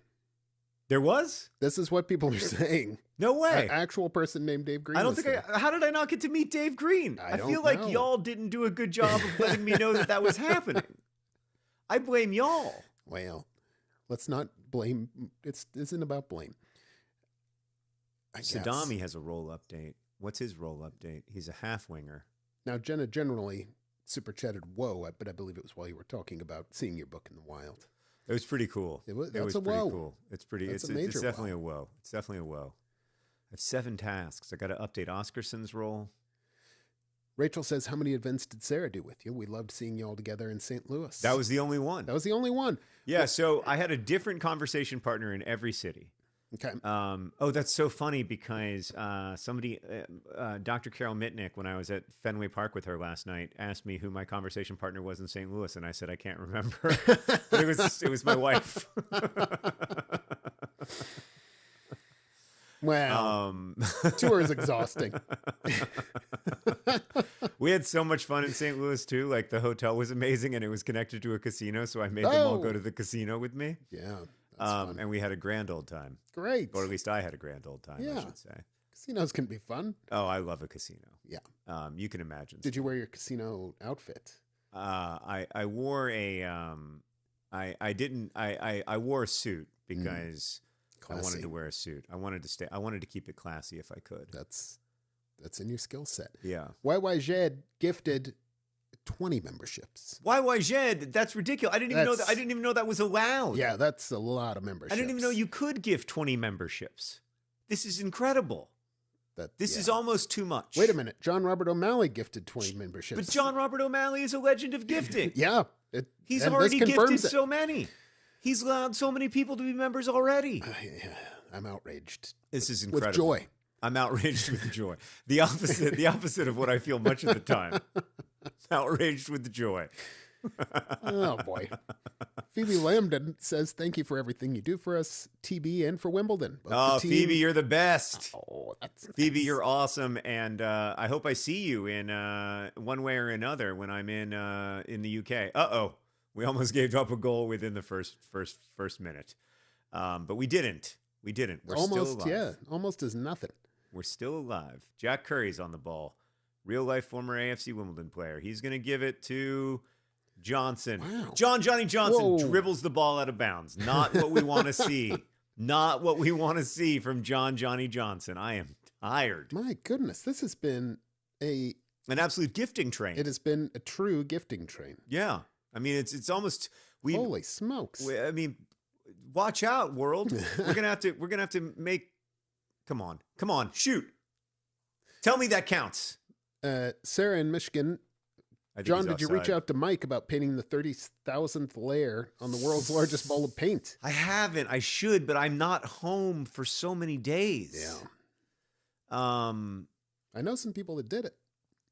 Speaker 2: There was?
Speaker 1: This is what people are saying.
Speaker 2: No way.
Speaker 1: An actual person named Dave Green.
Speaker 2: I don't think how did I not get to meet Dave Green? I feel like y'all didn't do a good job of letting me know that was happening. I blame y'all.
Speaker 1: Well, let's not blame. It isn't about blame.
Speaker 2: Sadami has a role update. What's his role update? He's a half winger.
Speaker 1: Now, Jenna generally super chatted, whoa, but I believe it was while you were talking about seeing your book in the wild.
Speaker 2: It was pretty cool.
Speaker 1: It was
Speaker 2: pretty
Speaker 1: whoa.
Speaker 2: Cool. It's pretty.
Speaker 1: It's
Speaker 2: definitely a whoa. It's definitely a whoa. I have 7 tasks. I got to update Oscarson's role.
Speaker 1: Rachel says, how many events did Sarah do with you? We loved seeing you all together in St. Louis.
Speaker 2: That was the only one.
Speaker 1: Yeah,
Speaker 2: so I had a different conversation partner in every city.
Speaker 1: Okay.
Speaker 2: That's so funny because somebody, Dr. Carol Mitnick, when I was at Fenway Park with her last night, asked me who my conversation partner was in St. Louis, and I said I can't remember. But it was my wife.
Speaker 1: Well, tour is exhausting.
Speaker 2: We had so much fun in St. Louis too. Like the hotel was amazing, and it was connected to a casino, so I made them all go to the casino with me.
Speaker 1: Yeah, that's fun.
Speaker 2: And we had a grand old time.
Speaker 1: Great,
Speaker 2: or at least I had a grand old time. I should say.
Speaker 1: Casinos can be fun.
Speaker 2: Oh, I love a casino.
Speaker 1: Yeah,
Speaker 2: you can imagine.
Speaker 1: Did you wear your casino outfit?
Speaker 2: I wore a I wore a suit because. Classy. I wanted to wear a suit. I wanted to keep it classy if I could.
Speaker 1: That's in your skill set.
Speaker 2: Yeah.
Speaker 1: YY Jed gifted 20 memberships.
Speaker 2: YY Jed, that's ridiculous. I didn't even know that was allowed.
Speaker 1: Yeah, that's a lot of memberships.
Speaker 2: I didn't even know you could gift 20 memberships. This is incredible. This is almost too much.
Speaker 1: Wait a minute. John Robert O'Malley gifted 20 memberships.
Speaker 2: But John Robert O'Malley is a legend of gifting.
Speaker 1: Yeah.
Speaker 2: He's already gifted so many. He's allowed so many people to be members already.
Speaker 1: I'm outraged.
Speaker 2: This is incredible.
Speaker 1: With joy.
Speaker 2: I'm outraged with joy. The opposite of what I feel much of the time. Outraged with joy.
Speaker 1: Oh, boy. Phoebe Lambden says, thank you for everything you do for us, TB, and for Wimbledon.
Speaker 2: Phoebe, you're the best.
Speaker 1: Oh, that's
Speaker 2: Phoebe, you're awesome. And I hope I see you in one way or another when I'm in the UK. Uh-oh. We almost gave up a goal within the first minute. But we didn't. We're
Speaker 1: almost,
Speaker 2: still alive.
Speaker 1: Yeah, almost is nothing.
Speaker 2: We're still alive. Jack Curry's on the ball. real life former AFC Wimbledon player. He's going to give it to Johnson.
Speaker 1: Wow.
Speaker 2: Johnny Johnson
Speaker 1: Whoa.
Speaker 2: dribbles the ball out of bounds. Not what we want to see. Not what we want to see from Johnny Johnson. I am tired.
Speaker 1: My goodness, this has been
Speaker 2: an absolute gifting train.
Speaker 1: It has been a true gifting train.
Speaker 2: Yeah. I mean, it's almost
Speaker 1: holy smokes.
Speaker 2: I mean, watch out, world. We're gonna have to make. Come on, shoot. Tell me that counts.
Speaker 1: Sarah in Michigan. John, did you reach out to Mike about painting the 30,000th layer on the world's largest ball of paint?
Speaker 2: I haven't. I should, but I'm not home for so many days.
Speaker 1: Yeah. I know some people that did it.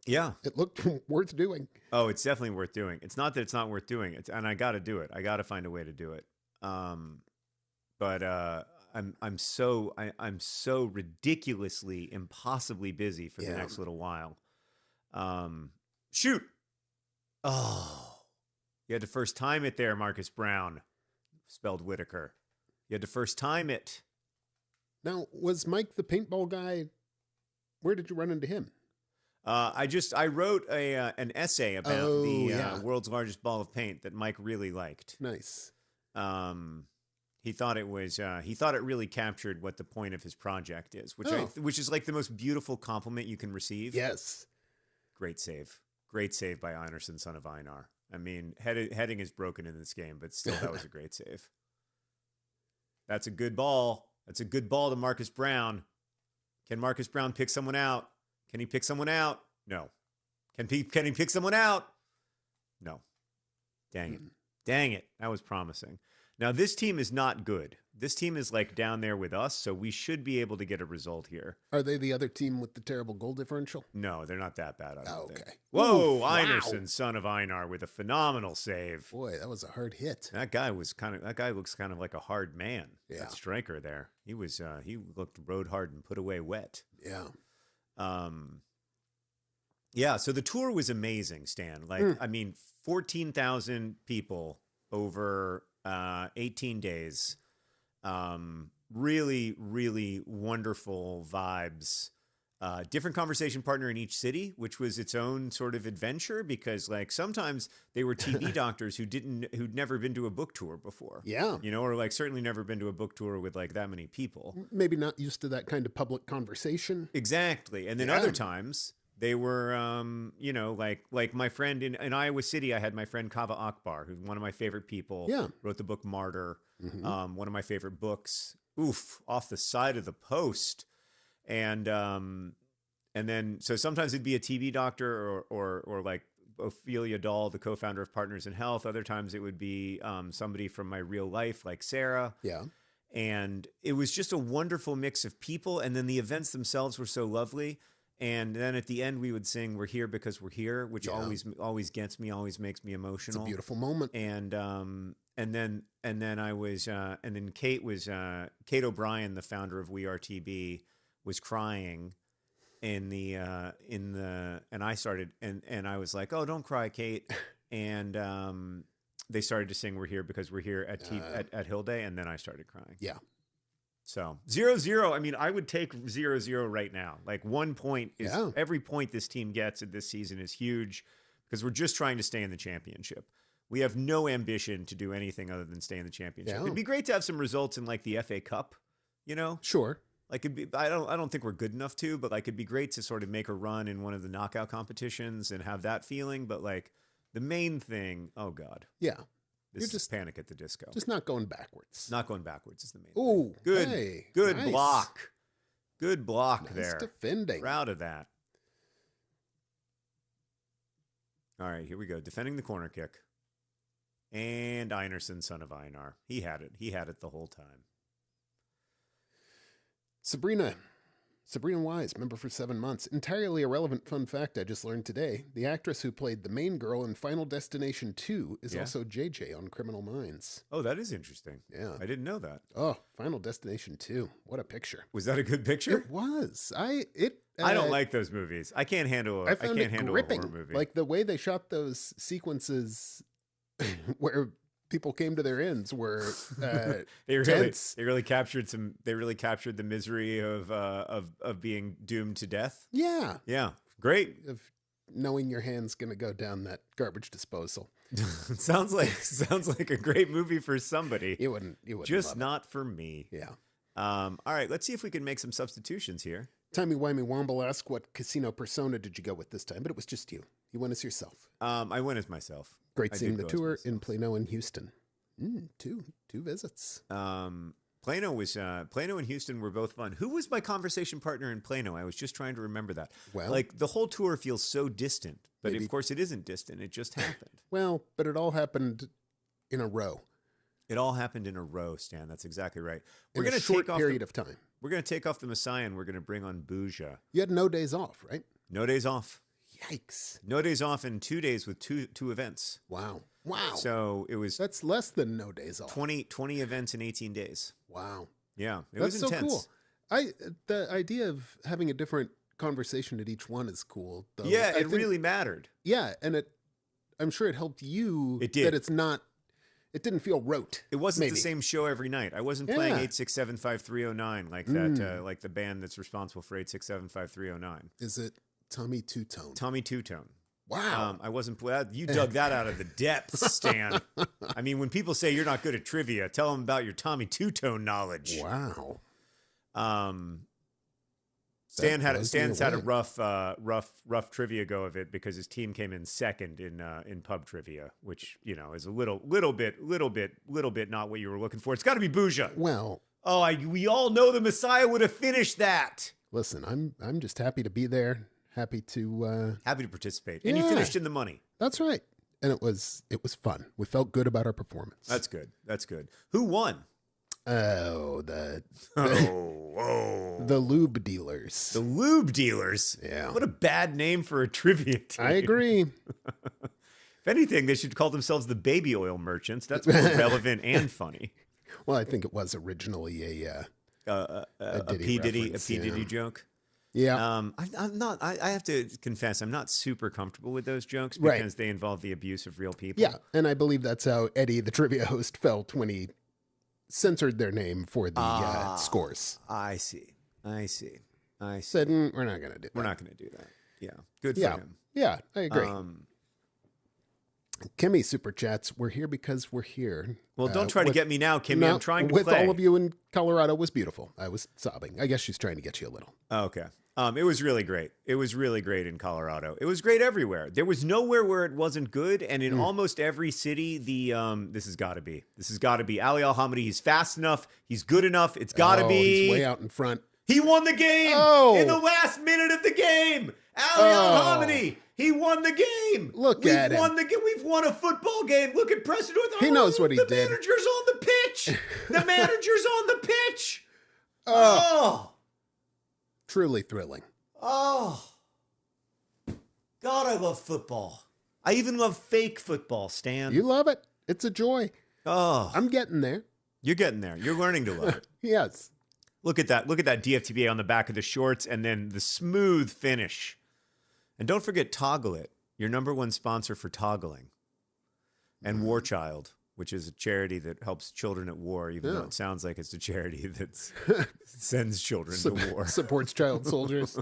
Speaker 2: Yeah.
Speaker 1: It looked worth doing.
Speaker 2: Oh, it's definitely worth doing. It's not that it's not worth doing. And I got to do it. I got to find a way to do it. But I'm so ridiculously, impossibly busy for the next little while. Shoot. Oh, you had to first time it there, Marcus Brown, spelled Whitaker. You had to first time it.
Speaker 1: Now, was Mike the paintball guy? Where did you run into him?
Speaker 2: I wrote an essay about the world's largest ball of paint that Mike really liked.
Speaker 1: Nice.
Speaker 2: He thought it really captured what the point of his project is, which is like the most beautiful compliment you can receive.
Speaker 1: Yes.
Speaker 2: Great save by Einerson, son of Einar. I mean, heading is broken in this game, but still, that was a great save. That's a good ball. That's a good ball to Marcus Brown. Can Marcus Brown pick someone out? Can he pick someone out? No. Can he pick someone out? No. Dang it. Dang it. That was promising. Now, this team is not good. This team is like down there with us, so we should be able to get a result here.
Speaker 1: Are they the other team with the terrible goal differential?
Speaker 2: No, they're not that bad. I don't think.
Speaker 1: Whoa,
Speaker 2: oof, Einerson, son of Einar, with a phenomenal save.
Speaker 1: Boy, that was a hard hit.
Speaker 2: That guy looks kind of like a hard man.
Speaker 1: Yeah.
Speaker 2: That striker there. He looked rode hard and put away wet.
Speaker 1: Yeah.
Speaker 2: Yeah, so the tour was amazing, Stan. Like, I mean, 14,000 people over 18 days. Really, really wonderful vibes. Different conversation partner in each city, which was its own sort of adventure because like sometimes they were TV doctors who'd never been to a book tour before.
Speaker 1: Yeah.
Speaker 2: You know, or like certainly never been to a book tour with like that many people.
Speaker 1: Maybe not used to that kind of public conversation.
Speaker 2: Exactly. And then other times they were, you know, like my friend in Iowa City, I had my friend Kava Akbar, who's one of my favorite people.
Speaker 1: Yeah.
Speaker 2: Wrote the book Martyr. One of my favorite books. Oof, off the side of the post. And then so sometimes it'd be a TV doctor or like Ophelia Dahl, the co-founder of Partners in Health. Other times it would be somebody from my real life, like Sarah.
Speaker 1: Yeah. And
Speaker 2: it was just a wonderful mix of people. And then the events themselves were so lovely. And then at the end we would sing "We're Here Because We're Here," which always gets me, always makes me emotional.
Speaker 1: It's a beautiful moment.
Speaker 2: And then I was and then Kate O'Brien, the founder of We Are TB, was crying and I started and I was like, "Oh, don't cry, Kate." And they started to sing "We're Here Because We're Here" at Hill Day, and then I started crying.
Speaker 1: Yeah.
Speaker 2: So 0-0. I mean, I would take 0-0 right now. Like 1 point is every point this team gets in this season is huge because we're just trying to stay in the championship. We have no ambition to do anything other than stay in the championship.
Speaker 1: Yeah.
Speaker 2: It'd be great to have some results in like the FA Cup, you know?
Speaker 1: Sure.
Speaker 2: Like I don't think we're good enough to, but like it'd be great to sort of make a run in one of the knockout competitions and have that feeling. But like the main thing, oh God.
Speaker 1: Yeah.
Speaker 2: This is Panic at the Disco.
Speaker 1: Just not going backwards.
Speaker 2: Not going backwards is the main
Speaker 1: thing.
Speaker 2: Good.
Speaker 1: Hey,
Speaker 2: good
Speaker 1: nice.
Speaker 2: block. Good block
Speaker 1: nice
Speaker 2: there.
Speaker 1: Defending.
Speaker 2: Proud of that. All right, here we go. Defending the corner kick. And Einerson, son of Einar. He had it. He had it the whole time.
Speaker 1: Sabrina Wise, member for 7 months. Entirely irrelevant fun fact I just learned today. The actress who played the main girl in Final Destination 2 is also JJ on Criminal Minds.
Speaker 2: Oh, that is interesting.
Speaker 1: Yeah.
Speaker 2: I didn't know that.
Speaker 1: Oh, Final Destination 2. What a picture.
Speaker 2: Was that a good picture?
Speaker 1: It was. I
Speaker 2: don't like those movies. I can't handle a horror movie.
Speaker 1: Like the way they shot those sequences where people came to their ends were
Speaker 2: they really captured the misery of being doomed to death.
Speaker 1: Yeah.
Speaker 2: Great.
Speaker 1: of knowing your hand's going to go down that garbage disposal.
Speaker 2: sounds like a great movie for somebody.
Speaker 1: You wouldn't
Speaker 2: Just
Speaker 1: love
Speaker 2: not for me.
Speaker 1: it. Yeah.
Speaker 2: All right, let's see if we can make some substitutions here.
Speaker 1: Timey-wimey Womble asked what casino persona did you go with this time, but it was just you. You went as yourself.
Speaker 2: I went as myself.
Speaker 1: Great
Speaker 2: I
Speaker 1: seeing
Speaker 2: did
Speaker 1: the
Speaker 2: go as
Speaker 1: tour
Speaker 2: myself.
Speaker 1: in Plano and Houston. Two visits.
Speaker 2: Plano and Houston were both fun. Who was my conversation partner in Plano? I was just trying to remember that.
Speaker 1: Well,
Speaker 2: like the whole tour feels so distant, but
Speaker 1: maybe.
Speaker 2: of course it isn't distant. It just happened.
Speaker 1: Well, but it all happened in a row.
Speaker 2: It all happened in a row, Stan. That's exactly right.
Speaker 1: We're
Speaker 2: We're
Speaker 1: going
Speaker 2: going
Speaker 1: to
Speaker 2: to
Speaker 1: short
Speaker 2: take off
Speaker 1: period of time.
Speaker 2: We're going to take off the Messiah and we're going to bring on Bouja.
Speaker 1: You had no days off, right?
Speaker 2: No days off.
Speaker 1: Yikes!
Speaker 2: No days off in 2 days with two events.
Speaker 1: Wow.
Speaker 2: So it was
Speaker 1: That's less than no days off.
Speaker 2: 20 events in 18 days.
Speaker 1: Wow.
Speaker 2: Yeah, it
Speaker 1: That's
Speaker 2: was
Speaker 1: so
Speaker 2: intense.
Speaker 1: cool. The idea of having a different conversation at each one is cool. Though.
Speaker 2: Yeah,
Speaker 1: I
Speaker 2: it
Speaker 1: think-
Speaker 2: really mattered.
Speaker 1: Yeah, and I'm sure it helped you.
Speaker 2: It did.
Speaker 1: That it's not. It didn't feel rote.
Speaker 2: It wasn't
Speaker 1: maybe.
Speaker 2: the same show every night. I wasn't playing
Speaker 1: Yeah.
Speaker 2: 8675309 like that, like the band that's responsible for 8675309.
Speaker 1: Is it Tommy Two Tone?
Speaker 2: Tommy Two Tone.
Speaker 1: Wow.
Speaker 2: I wasn't. You dug that out of the depths, Stan. I mean, when people say you're not good at trivia, tell them about your Tommy Two Tone knowledge.
Speaker 1: Wow.
Speaker 2: Stan's
Speaker 1: blows me
Speaker 2: had a
Speaker 1: away.
Speaker 2: rough trivia go of it because his team came in second in pub trivia, which is a little bit not what you were looking for. It's got to be Bouja.
Speaker 1: Well,
Speaker 2: We all know the Messiah would have finished that.
Speaker 1: listen, I'm just happy to be there. Happy to.
Speaker 2: Happy to participate, and you
Speaker 1: Yeah.
Speaker 2: finished in the money.
Speaker 1: That's right. And it was fun. We felt good about our performance.
Speaker 2: That's good. That's good. Who won?
Speaker 1: Oh, the
Speaker 2: The
Speaker 1: lube dealers.
Speaker 2: lube dealers.
Speaker 1: Yeah.
Speaker 2: What a bad name for a trivia team.
Speaker 1: I agree.
Speaker 2: If anything, they should call themselves the baby oil merchants. That's more relevant and funny.
Speaker 1: Well, I think it was originally a
Speaker 2: P. Diddy
Speaker 1: reference, yeah.
Speaker 2: joke.
Speaker 1: Yeah.
Speaker 2: I'm not. I have to confess, I'm not super comfortable with those jokes
Speaker 1: Right.
Speaker 2: because they involve the abuse of real people.
Speaker 1: Yeah, and I believe that's how Eddie, the trivia host, felt when he censored their name for the scores.
Speaker 2: I see.
Speaker 1: Said, we're not going to do that.
Speaker 2: We're not going to do that. Yeah. Good for
Speaker 1: Yeah,
Speaker 2: him.
Speaker 1: yeah, I agree. Kimmy super chats. We're here because we're here.
Speaker 2: Well, don't try to get me now, Kimmy.
Speaker 1: No,
Speaker 2: I'm trying to
Speaker 1: with
Speaker 2: play.
Speaker 1: all of you in Colorado was beautiful. I was sobbing. I guess she's trying to get you a little.
Speaker 2: Oh, okay. It was really great. It was really great in Colorado. It was great everywhere. There was nowhere where it wasn't good, and in almost every city, this has got to be. Ali Al-Hamidi. He's fast enough. He's good enough. It's got to be.
Speaker 1: He's way out in front.
Speaker 2: He won the game in the last minute of the game. Ali Al-Hamidi. He won the game.
Speaker 1: Look at him.
Speaker 2: We've won a football game. Look at Preston North.
Speaker 1: He knows what he
Speaker 2: the
Speaker 1: did.
Speaker 2: The manager's on the pitch. The manager's on the pitch. Oh.
Speaker 1: Truly thrilling.
Speaker 2: Oh. God, I love football. I even love fake football, Stan.
Speaker 1: You love it. It's a joy.
Speaker 2: Oh.
Speaker 1: I'm getting there.
Speaker 2: You're getting there. You're learning to love it.
Speaker 1: Yes.
Speaker 2: Look at that. Look at that DFTBA on the back of the shorts and then the smooth finish. And don't forget Toggle It, your number one sponsor for toggling. And War Child, which is a charity that helps children at war, even though it sounds like it's a charity that sends children to war.
Speaker 1: Supports child soldiers.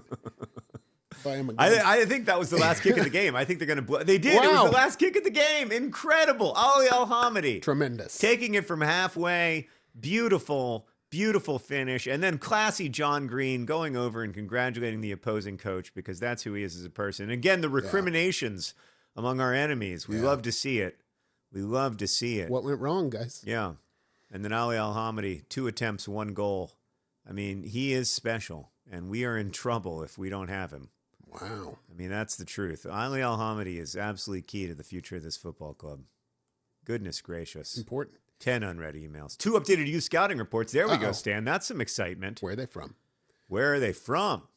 Speaker 1: Buy 'em a gun.
Speaker 2: I think that was the last kick of the game. I think they're going to... They did. It was
Speaker 1: Wow.
Speaker 2: the last kick of the game. Incredible. Ali Al-Hamidi.
Speaker 1: Tremendous.
Speaker 2: Taking it from halfway. Beautiful finish. And then classy John Green going over and congratulating the opposing coach because that's who he is as a person. Again, the recriminations among our enemies. We love to see it. We love to see it.
Speaker 1: What went wrong, guys?
Speaker 2: Yeah. And then Ali Al-Hamidi, 2 attempts, 1 goal. I mean, he is special, and we are in trouble if we don't have him.
Speaker 1: Wow.
Speaker 2: I mean, that's the truth. Ali Al-Hamidi is absolutely key to the future of this football club. Goodness gracious.
Speaker 1: Important.
Speaker 2: 10 unread emails. 2 updated youth scouting reports. There we go,
Speaker 1: Uh-oh.
Speaker 2: Stan. That's some excitement.
Speaker 1: Where are they from?
Speaker 2: Where are they from?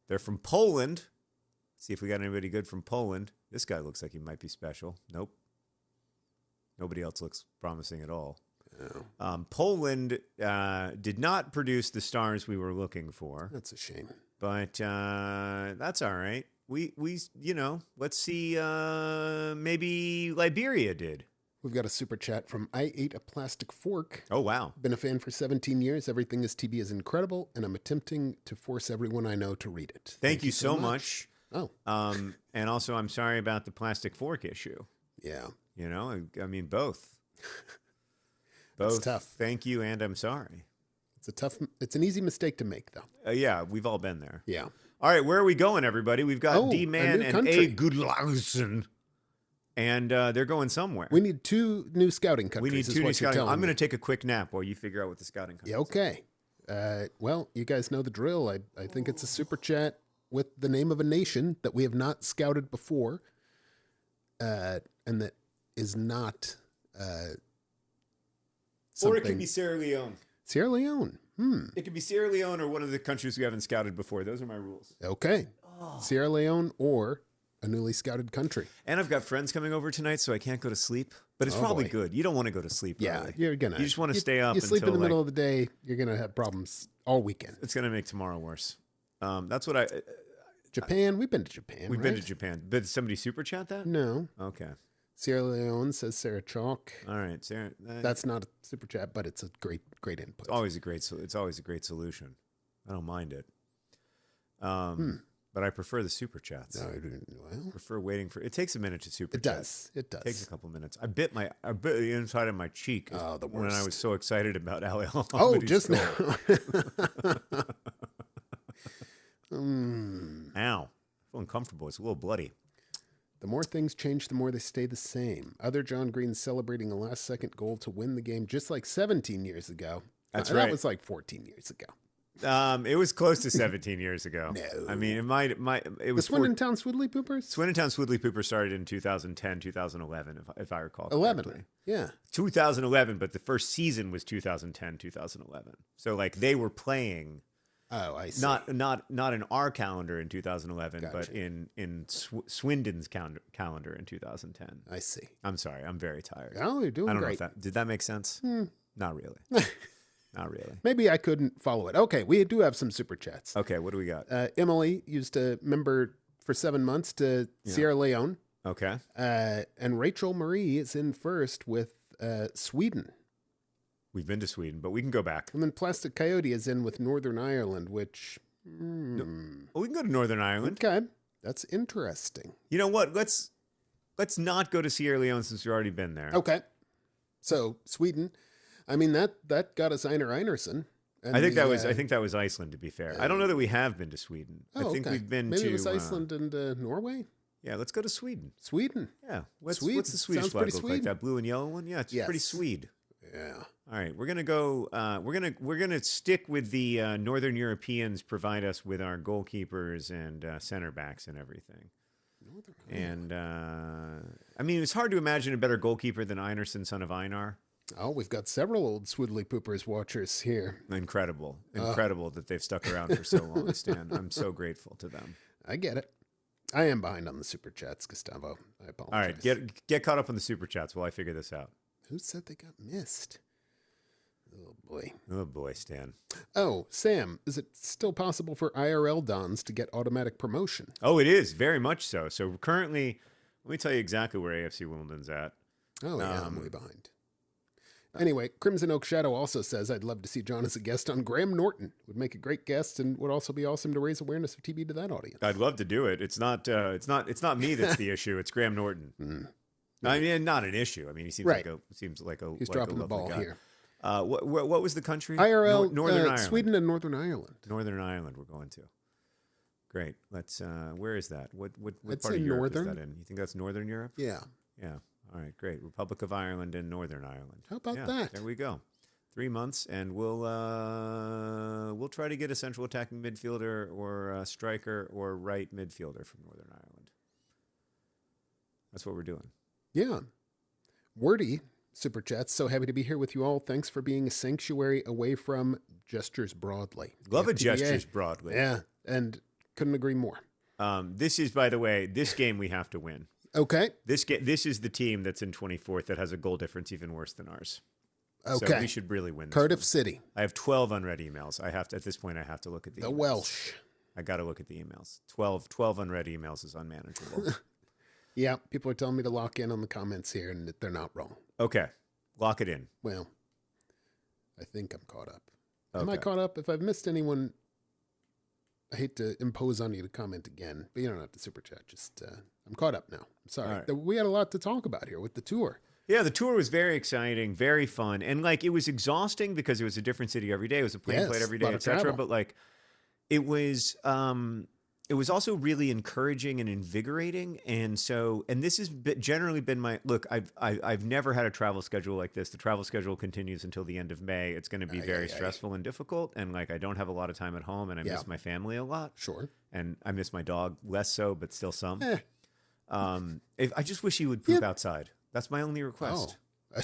Speaker 2: They're from Poland. See if we got anybody good from Poland. This guy looks like he might be special. Nope. Nobody else looks promising at all.
Speaker 1: Oh,
Speaker 2: Poland did not produce the stars we were looking for,
Speaker 1: that's a shame.
Speaker 2: but that's all right. We let's see. Maybe Liberia did.
Speaker 1: We've got a super chat from I Ate a Plastic Fork.
Speaker 2: Oh wow!
Speaker 1: Been a fan for 17 years. Everything is TB is incredible, and I'm attempting to force everyone I know to read it.
Speaker 2: Thank you so much.
Speaker 1: Oh,
Speaker 2: And also, I'm sorry about the plastic fork issue.
Speaker 1: yeah.
Speaker 2: You know, I mean, both.
Speaker 1: It's tough.
Speaker 2: Thank you, and I'm sorry.
Speaker 1: It's an easy mistake to make, though.
Speaker 2: Yeah, we've all been there.
Speaker 1: Yeah.
Speaker 2: All right, where are we going, everybody? We've got
Speaker 1: a
Speaker 2: D-Man
Speaker 1: new
Speaker 2: and
Speaker 1: country.
Speaker 2: A. Goodlausen, and they're going somewhere.
Speaker 1: We need 2 new scouting countries.
Speaker 2: We need 2 new scouting. I'm going
Speaker 1: to
Speaker 2: to take a quick nap while you figure out what the scouting countries
Speaker 1: Yeah, okay. Well, you guys know the drill. I think it's a super chat with the name of a nation that we have not scouted before, and that is not something.
Speaker 2: Or it could be Sierra Leone.
Speaker 1: Sierra Leone.
Speaker 2: It could be Sierra Leone or one of the countries we haven't scouted before. Those are my rules.
Speaker 1: Okay. Sierra Leone or a newly scouted country.
Speaker 2: And I've got friends coming over tonight, so I can't go to sleep. But it's probably
Speaker 1: boy.
Speaker 2: good. You don't want to go to sleep
Speaker 1: Yeah,
Speaker 2: early.
Speaker 1: You
Speaker 2: just want to stay up.
Speaker 1: You sleep in
Speaker 2: until,
Speaker 1: the middle of the day, you're gonna have problems all weekend.
Speaker 2: It's gonna make tomorrow worse. That's what I.
Speaker 1: Japan. We've been to Japan.
Speaker 2: We've been to Japan. Did somebody super chat that?
Speaker 1: No.
Speaker 2: Okay.
Speaker 1: Sierra Leone, says Sarah Chalk.
Speaker 2: All right, Sarah.
Speaker 1: That's not a super chat, but it's a great input.
Speaker 2: It's always a great solution. I don't mind it. But I prefer the super chats.
Speaker 1: Well,
Speaker 2: I prefer waiting for. It takes a minute to super.
Speaker 1: It does. It does.
Speaker 2: It takes a couple minutes. I bit the inside of my cheek.
Speaker 1: Oh, the
Speaker 2: when
Speaker 1: worst.
Speaker 2: I was so excited about Ali Al.
Speaker 1: Oh, just now.
Speaker 2: Ow! I feel uncomfortable. It's a little bloody.
Speaker 1: The more things change, the more they stay the same. Other John Green celebrating a last-second goal to win the game, just like 17 years ago.
Speaker 2: That's
Speaker 1: That
Speaker 2: right.
Speaker 1: was like 14 years ago.
Speaker 2: It was close to 17 years ago.
Speaker 1: No.
Speaker 2: I mean, it was
Speaker 1: The Swindon Town Swidley Poopers?
Speaker 2: Swindon Town Swidley Pooper started in 2010, 2011, if I recall
Speaker 1: 11.
Speaker 2: correctly.
Speaker 1: Yeah.
Speaker 2: 2011, but the first season was 2010, 2011. So like they were playing
Speaker 1: Oh, I see.
Speaker 2: not in our calendar in 2011,
Speaker 1: Gotcha.
Speaker 2: but in Swindon's calendar in 2010.
Speaker 1: I see.
Speaker 2: I'm sorry, I'm very tired.
Speaker 1: Oh, you're doing
Speaker 2: I don't
Speaker 1: great.
Speaker 2: know if did that make sense? Not really. Not really.
Speaker 1: Maybe I couldn't follow it. Okay, we do have some super chats.
Speaker 2: Okay, what do we got?
Speaker 1: Emily used a member for 7 months to Sierra Leone.
Speaker 2: Okay.
Speaker 1: And Rachel Marie is in first with Sweden.
Speaker 2: We've been to Sweden, but we can go back.
Speaker 1: And then Plastic Coyote is in with Northern Ireland, which...
Speaker 2: Well, we can go to Northern Ireland.
Speaker 1: Okay, that's interesting.
Speaker 2: You know what? Let's not go to Sierra Leone since we've already been there.
Speaker 1: Okay, so Sweden. I mean that got us Einar Einarsson.
Speaker 2: I think that was Iceland. To be fair, I don't know that we have been to Sweden. I think we've been
Speaker 1: Maybe
Speaker 2: to
Speaker 1: it was Iceland and Norway.
Speaker 2: Yeah, let's go to Sweden.
Speaker 1: Sweden.
Speaker 2: Yeah, what's
Speaker 1: Swede.
Speaker 2: the Swedish
Speaker 1: Sounds
Speaker 2: flag
Speaker 1: pretty
Speaker 2: look like?
Speaker 1: Swede.
Speaker 2: That blue and yellow one. Yeah, it's
Speaker 1: Yes.
Speaker 2: pretty Swede.
Speaker 1: Yeah.
Speaker 2: All right, we're gonna go. We're gonna stick with the Northern Europeans. Provide us with our goalkeepers and center backs and everything. And I mean, it's hard to imagine a better goalkeeper than Einarsson, son of Einar.
Speaker 1: Oh, we've got several old Swidley Poopers watchers here.
Speaker 2: Incredible that they've stuck around for so long, Stan. I'm so grateful to them.
Speaker 1: I get it. I am behind on the super chats, Gustavo. I apologize.
Speaker 2: All right, get caught up on the super chats while I figure this out.
Speaker 1: Who said they got missed? Oh boy.
Speaker 2: Oh boy, Stan.
Speaker 1: Oh, Sam, is it still possible for IRL Dons to get automatic promotion?
Speaker 2: Oh, it is very much so. So currently, let me tell you exactly where AFC Wimbledon's at.
Speaker 1: Oh yeah, I'm way behind. Anyway, Crimson Oak Shadow also says, I'd love to see John as a guest on Graham Norton. Would make a great guest and would also be awesome to raise awareness of TB to that audience.
Speaker 2: I'd love to do it. It's not me that's the issue. It's Graham Norton. I mean, not an issue. I mean, he seems
Speaker 1: Right.
Speaker 2: like a
Speaker 1: He's
Speaker 2: like
Speaker 1: dropping
Speaker 2: a
Speaker 1: the ball
Speaker 2: lovely guy.
Speaker 1: here.
Speaker 2: What was the country?
Speaker 1: IRL,
Speaker 2: Northern Ireland.
Speaker 1: Sweden and Northern Ireland.
Speaker 2: Northern Ireland. We're going to. Great. Let's. Where is that? What
Speaker 1: I'd
Speaker 2: part
Speaker 1: say
Speaker 2: of Europe
Speaker 1: northern.
Speaker 2: is that in? You think that's Northern Europe?
Speaker 1: Yeah.
Speaker 2: Yeah. All right. Great. Republic of Ireland and Northern Ireland.
Speaker 1: How about
Speaker 2: Yeah,
Speaker 1: that?
Speaker 2: There we go. 3 months, and we'll try to get a central attacking midfielder or a striker or right midfielder from Northern Ireland. That's what we're doing.
Speaker 1: Yeah. Wordy super chats. So happy to be here with you all. Thanks for being a sanctuary away from gestures broadly.
Speaker 2: Love a
Speaker 1: FTBA.
Speaker 2: gestures broadly.
Speaker 1: Yeah, and couldn't agree more.
Speaker 2: This is, by the way, this game we have to win.
Speaker 1: Okay.
Speaker 2: This is the team that's in 24th that has a goal difference even worse than ours.
Speaker 1: Okay.
Speaker 2: So we should really win this
Speaker 1: Cardiff
Speaker 2: one.
Speaker 1: City.
Speaker 2: I have 12 unread emails. At this point, I have to look at the
Speaker 1: The
Speaker 2: emails.
Speaker 1: Welsh.
Speaker 2: I got to look at the emails. 12 unread emails is unmanageable.
Speaker 1: Yeah, people are telling me to lock in on the comments here, and they're not wrong.
Speaker 2: Okay. Lock it in.
Speaker 1: Well, I think I'm caught up. Am I
Speaker 2: Okay.
Speaker 1: caught up? If I've missed anyone, I hate to impose on you to comment again, but you don't have to super chat. Just I'm caught up now. I'm sorry.
Speaker 2: All right.
Speaker 1: We had a lot to talk about here with the tour.
Speaker 2: Yeah, the tour was very exciting, very fun, and like it was exhausting because it was a different city every day. It was a plane flight every day, etc. But like, it was also really encouraging and invigorating. And so, and this has generally been my look. I've never had a travel schedule like this. The travel schedule continues until the end of May. It's going to be very stressful and difficult, and like I don't have a lot of time at home, and I miss my family a lot.
Speaker 1: Sure,
Speaker 2: and I miss my dog less so, but still some. I just wish he would poop outside. That's my only request.
Speaker 1: Oh.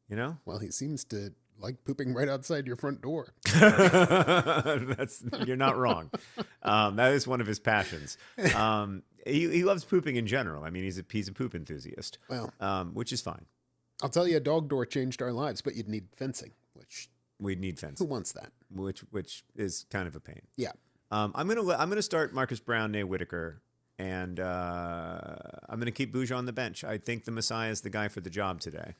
Speaker 2: You know?
Speaker 1: Well, he seems to like pooping right outside your front door.
Speaker 2: You're not wrong. That is one of his passions. He loves pooping in general. I mean, he's a poop enthusiast. Well, which is fine.
Speaker 1: I'll tell you, a dog door changed our lives, but you'd need fencing, which
Speaker 2: we'd need fencing.
Speaker 1: Who wants that?
Speaker 2: Which is kind of a pain.
Speaker 1: Yeah.
Speaker 2: I'm gonna start Marcus Brown, Nay Whitaker. And I'm going to keep Bouge on the bench. I think the Messiah is the guy for the job today.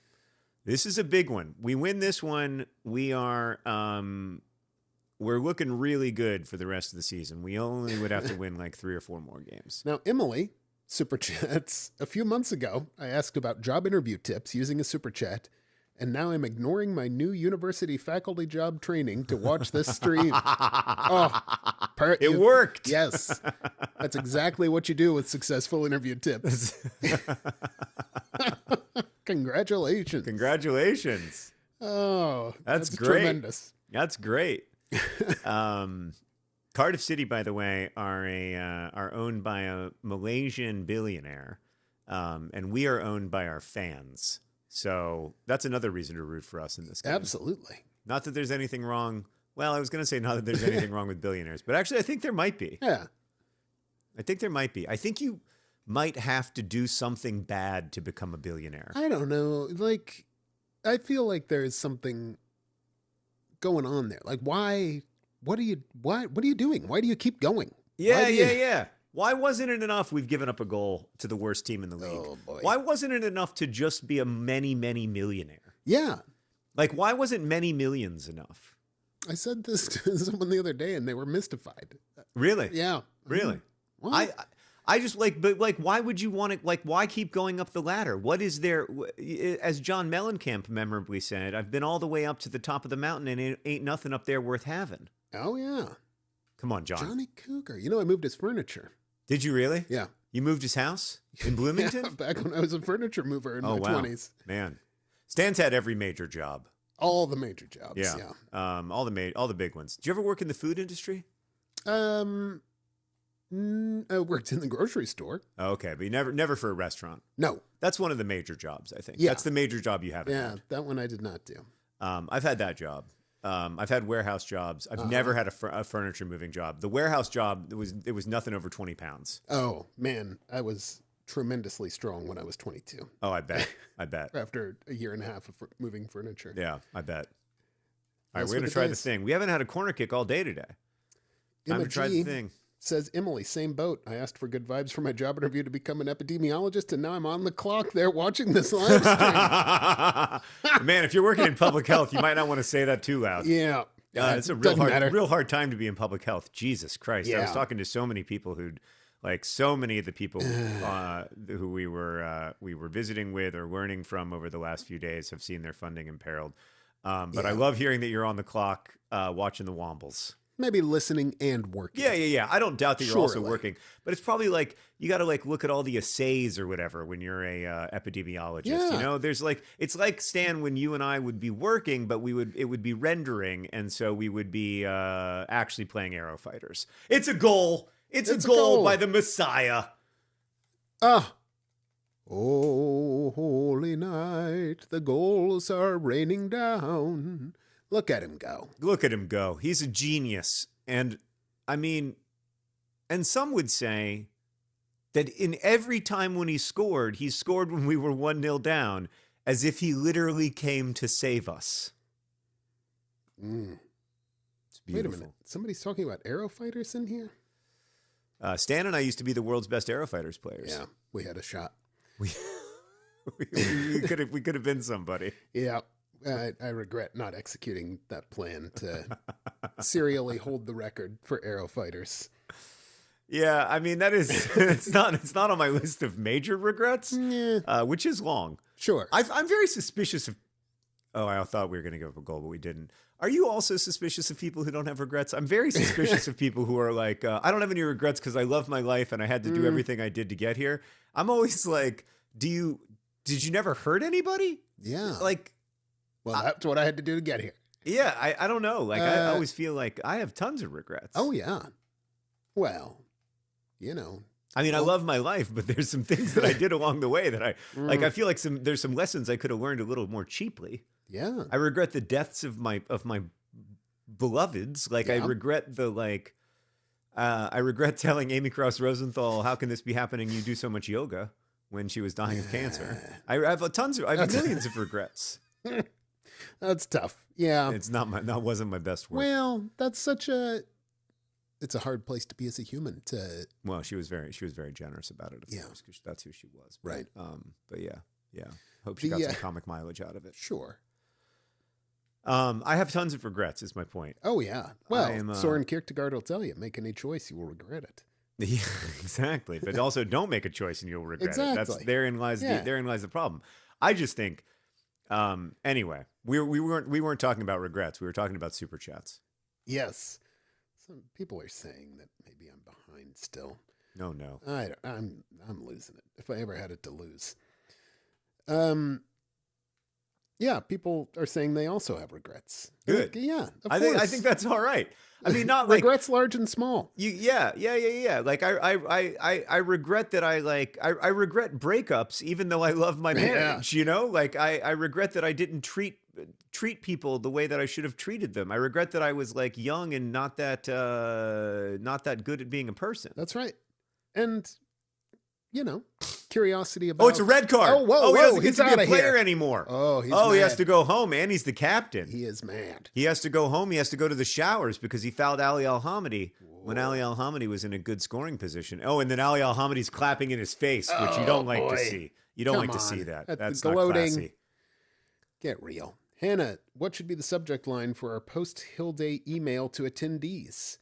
Speaker 2: This is a big one. We win this one. We're looking really good for the rest of the season. We only would have to win like 3 or 4 more games.
Speaker 1: Now, Emily, Super Chats, a few months ago, I asked about job interview tips using a Super Chat. And now I'm ignoring my new university faculty job training to watch this stream.
Speaker 2: It worked.
Speaker 1: Yes. That's exactly what you do with successful interview tips. Congratulations.
Speaker 2: Congratulations.
Speaker 1: Oh,
Speaker 2: that's great.
Speaker 1: Tremendous.
Speaker 2: That's great. Cardiff City, by the way, are owned by a Malaysian billionaire, and we are owned by our fans. So that's another reason to root for us in this game.
Speaker 1: Absolutely.
Speaker 2: Not that there's anything wrong. Well, I was going to say not that there's anything wrong with billionaires, but actually I think there might be.
Speaker 1: Yeah.
Speaker 2: I think there might be. I think you might have to do something bad to become a billionaire.
Speaker 1: I don't know. Like, I feel like there's something going on there. Like, what are you doing? Why do you keep going?
Speaker 2: Yeah. Why wasn't it enough we've given up a goal to the worst team in the league?
Speaker 1: Oh, boy.
Speaker 2: Why wasn't it enough to just be a many, many millionaire?
Speaker 1: Yeah.
Speaker 2: Like, why wasn't many millions enough?
Speaker 1: I said this to someone the other day, and they were mystified.
Speaker 2: Really?
Speaker 1: Yeah.
Speaker 2: Really?
Speaker 1: What?
Speaker 2: I just but why would you want to, why keep going up the ladder? What is there, as John Mellencamp memorably said, I've been all the way up to the top of the mountain and it ain't nothing up there worth having.
Speaker 1: Oh, yeah.
Speaker 2: Come on, John.
Speaker 1: Johnny Cougar. You know, I moved his furniture.
Speaker 2: Did you really?
Speaker 1: Yeah.
Speaker 2: You moved his house in Bloomington?
Speaker 1: Yeah, back when I was a furniture mover in my 20s.
Speaker 2: Man. Stan's had every major job.
Speaker 1: All the major jobs, yeah.
Speaker 2: All the big ones. Did you ever work in the food industry?
Speaker 1: I worked in the grocery store.
Speaker 2: Oh, okay, but you never for a restaurant.
Speaker 1: No.
Speaker 2: That's one of the major jobs, I think.
Speaker 1: Yeah.
Speaker 2: That's the major job you haven't had.
Speaker 1: Yeah, that one I did not do.
Speaker 2: I've had that job. I've had warehouse jobs. I've never had a furniture moving job. The warehouse job, it was nothing over 20 pounds.
Speaker 1: Oh, man. I was tremendously strong when I was 22.
Speaker 2: Oh, I bet.
Speaker 1: After a year and a half of moving furniture.
Speaker 2: Yeah, I bet. All right, we're going to try the thing. We haven't had a corner kick all day today. Time to try the thing.
Speaker 1: Says, Emily, same boat. I asked for good vibes for my job interview to become an epidemiologist, and now I'm on the clock there watching this live stream.
Speaker 2: Man, if you're working in public health, you might not want to say that too loud.
Speaker 1: Yeah.
Speaker 2: It's a real hard time to be in public health. Jesus Christ. Yeah. I was talking to so many people so many of the people who we were visiting with or learning from over the last few days have seen their funding imperiled. But I love hearing that you're on the clock watching the Wombles.
Speaker 1: Maybe listening and working.
Speaker 2: Yeah. I don't doubt that you're also working, but it's probably like you got to look at all the assays or whatever when you're a epidemiologist.
Speaker 1: Yeah.
Speaker 2: You know, there's it's like Stan when you and I would be working, but it would be rendering, and so we would be actually playing Aero Fighters. It's a goal. It's a goal by the Messiah.
Speaker 1: Oh, holy night, the goals are raining down. Look at him go.
Speaker 2: Look at him go. He's a genius. And I mean, and some would say that in every time when he scored when we were 1-0 down, as if he literally came to save us. It's beautiful.
Speaker 1: Wait a minute. Somebody's talking about Aero Fighters in here?
Speaker 2: Stan and I used to be the world's best Aero Fighters players.
Speaker 1: Yeah, we had a shot.
Speaker 2: We could have been somebody.
Speaker 1: Yeah. I regret not executing that plan to serially hold the record for arrow fighters.
Speaker 2: Yeah, I mean that is it's not on my list of major regrets,
Speaker 1: Yeah,
Speaker 2: which is long.
Speaker 1: sure.
Speaker 2: I'm very suspicious of. Oh, I thought we were going to give up a goal, but we didn't. Are you also suspicious of people who don't have regrets? I'm very suspicious of people who are like, I don't have any regrets because I love my life and I had to do everything I did to get here. I'm always like, did you never hurt anybody?
Speaker 1: Yeah.
Speaker 2: Like,
Speaker 1: Well, that's what I had to do to get here.
Speaker 2: yeah, I don't know. Like, I always feel like I have tons of regrets.
Speaker 1: Oh, yeah. Well, you know.
Speaker 2: I mean, I love my life, but there's some things that I did along the way that I like. I feel like there's some lessons I could have learned a little more cheaply.
Speaker 1: Yeah.
Speaker 2: I regret the deaths of my beloveds. Like, I regret I regret telling Amy Cross Rosenthal, "How can this be happening? You do so much yoga," when she was dying of cancer. I have millions of regrets.
Speaker 1: That's tough. Yeah.
Speaker 2: It's that wasn't my best work.
Speaker 1: Well, it's a hard place to be as a human to.
Speaker 2: Well, she was very generous about it, of course, because that's who she was. But,
Speaker 1: Right.
Speaker 2: But yeah. Hope she got some comic mileage out of it.
Speaker 1: Sure.
Speaker 2: I have tons of regrets, is my point.
Speaker 1: Oh, yeah. Well, Soren Kierkegaard will tell you, make any choice, you will regret it.
Speaker 2: Yeah, exactly. But also don't make a choice and you'll regret it.
Speaker 1: Exactly.
Speaker 2: Therein lies the problem. I just think, anyway, we weren't talking about regrets. We were talking about super chats.
Speaker 1: Yes. Some people are saying that maybe I'm behind still.
Speaker 2: No.
Speaker 1: I'm losing it. If I ever had it to lose. Yeah, people are saying they also have regrets.
Speaker 2: Good.
Speaker 1: Yeah, of
Speaker 2: I
Speaker 1: course.
Speaker 2: think that's all right. I mean, not like
Speaker 1: regrets large and small.
Speaker 2: Yeah. Like I regret that I regret breakups, even though I love my marriage. You know, like I regret that I didn't treat people the way that I should have treated them. I regret that I was like young and not that good at being a person.
Speaker 1: That's right. And you know, curiosity about.
Speaker 2: Oh, it's a red card.
Speaker 1: Oh, whoa,
Speaker 2: he doesn't
Speaker 1: he's
Speaker 2: get to be
Speaker 1: out
Speaker 2: a
Speaker 1: of
Speaker 2: player
Speaker 1: here
Speaker 2: anymore.
Speaker 1: Oh, he's
Speaker 2: he has
Speaker 1: mad.
Speaker 2: to go home, and he's the captain.
Speaker 1: He is mad.
Speaker 2: He has to go home. He has to go to the showers because he fouled Ali Al-Hamidi when Ali Al-Hamidi was in a good scoring position. Oh, and then Ali Al-Hamidi's clapping in his face, which you don't like to see. You don't like to see that. That's not classy.
Speaker 1: Get real. Hannah, what should be the subject line for our post-Hill Day email to attendees?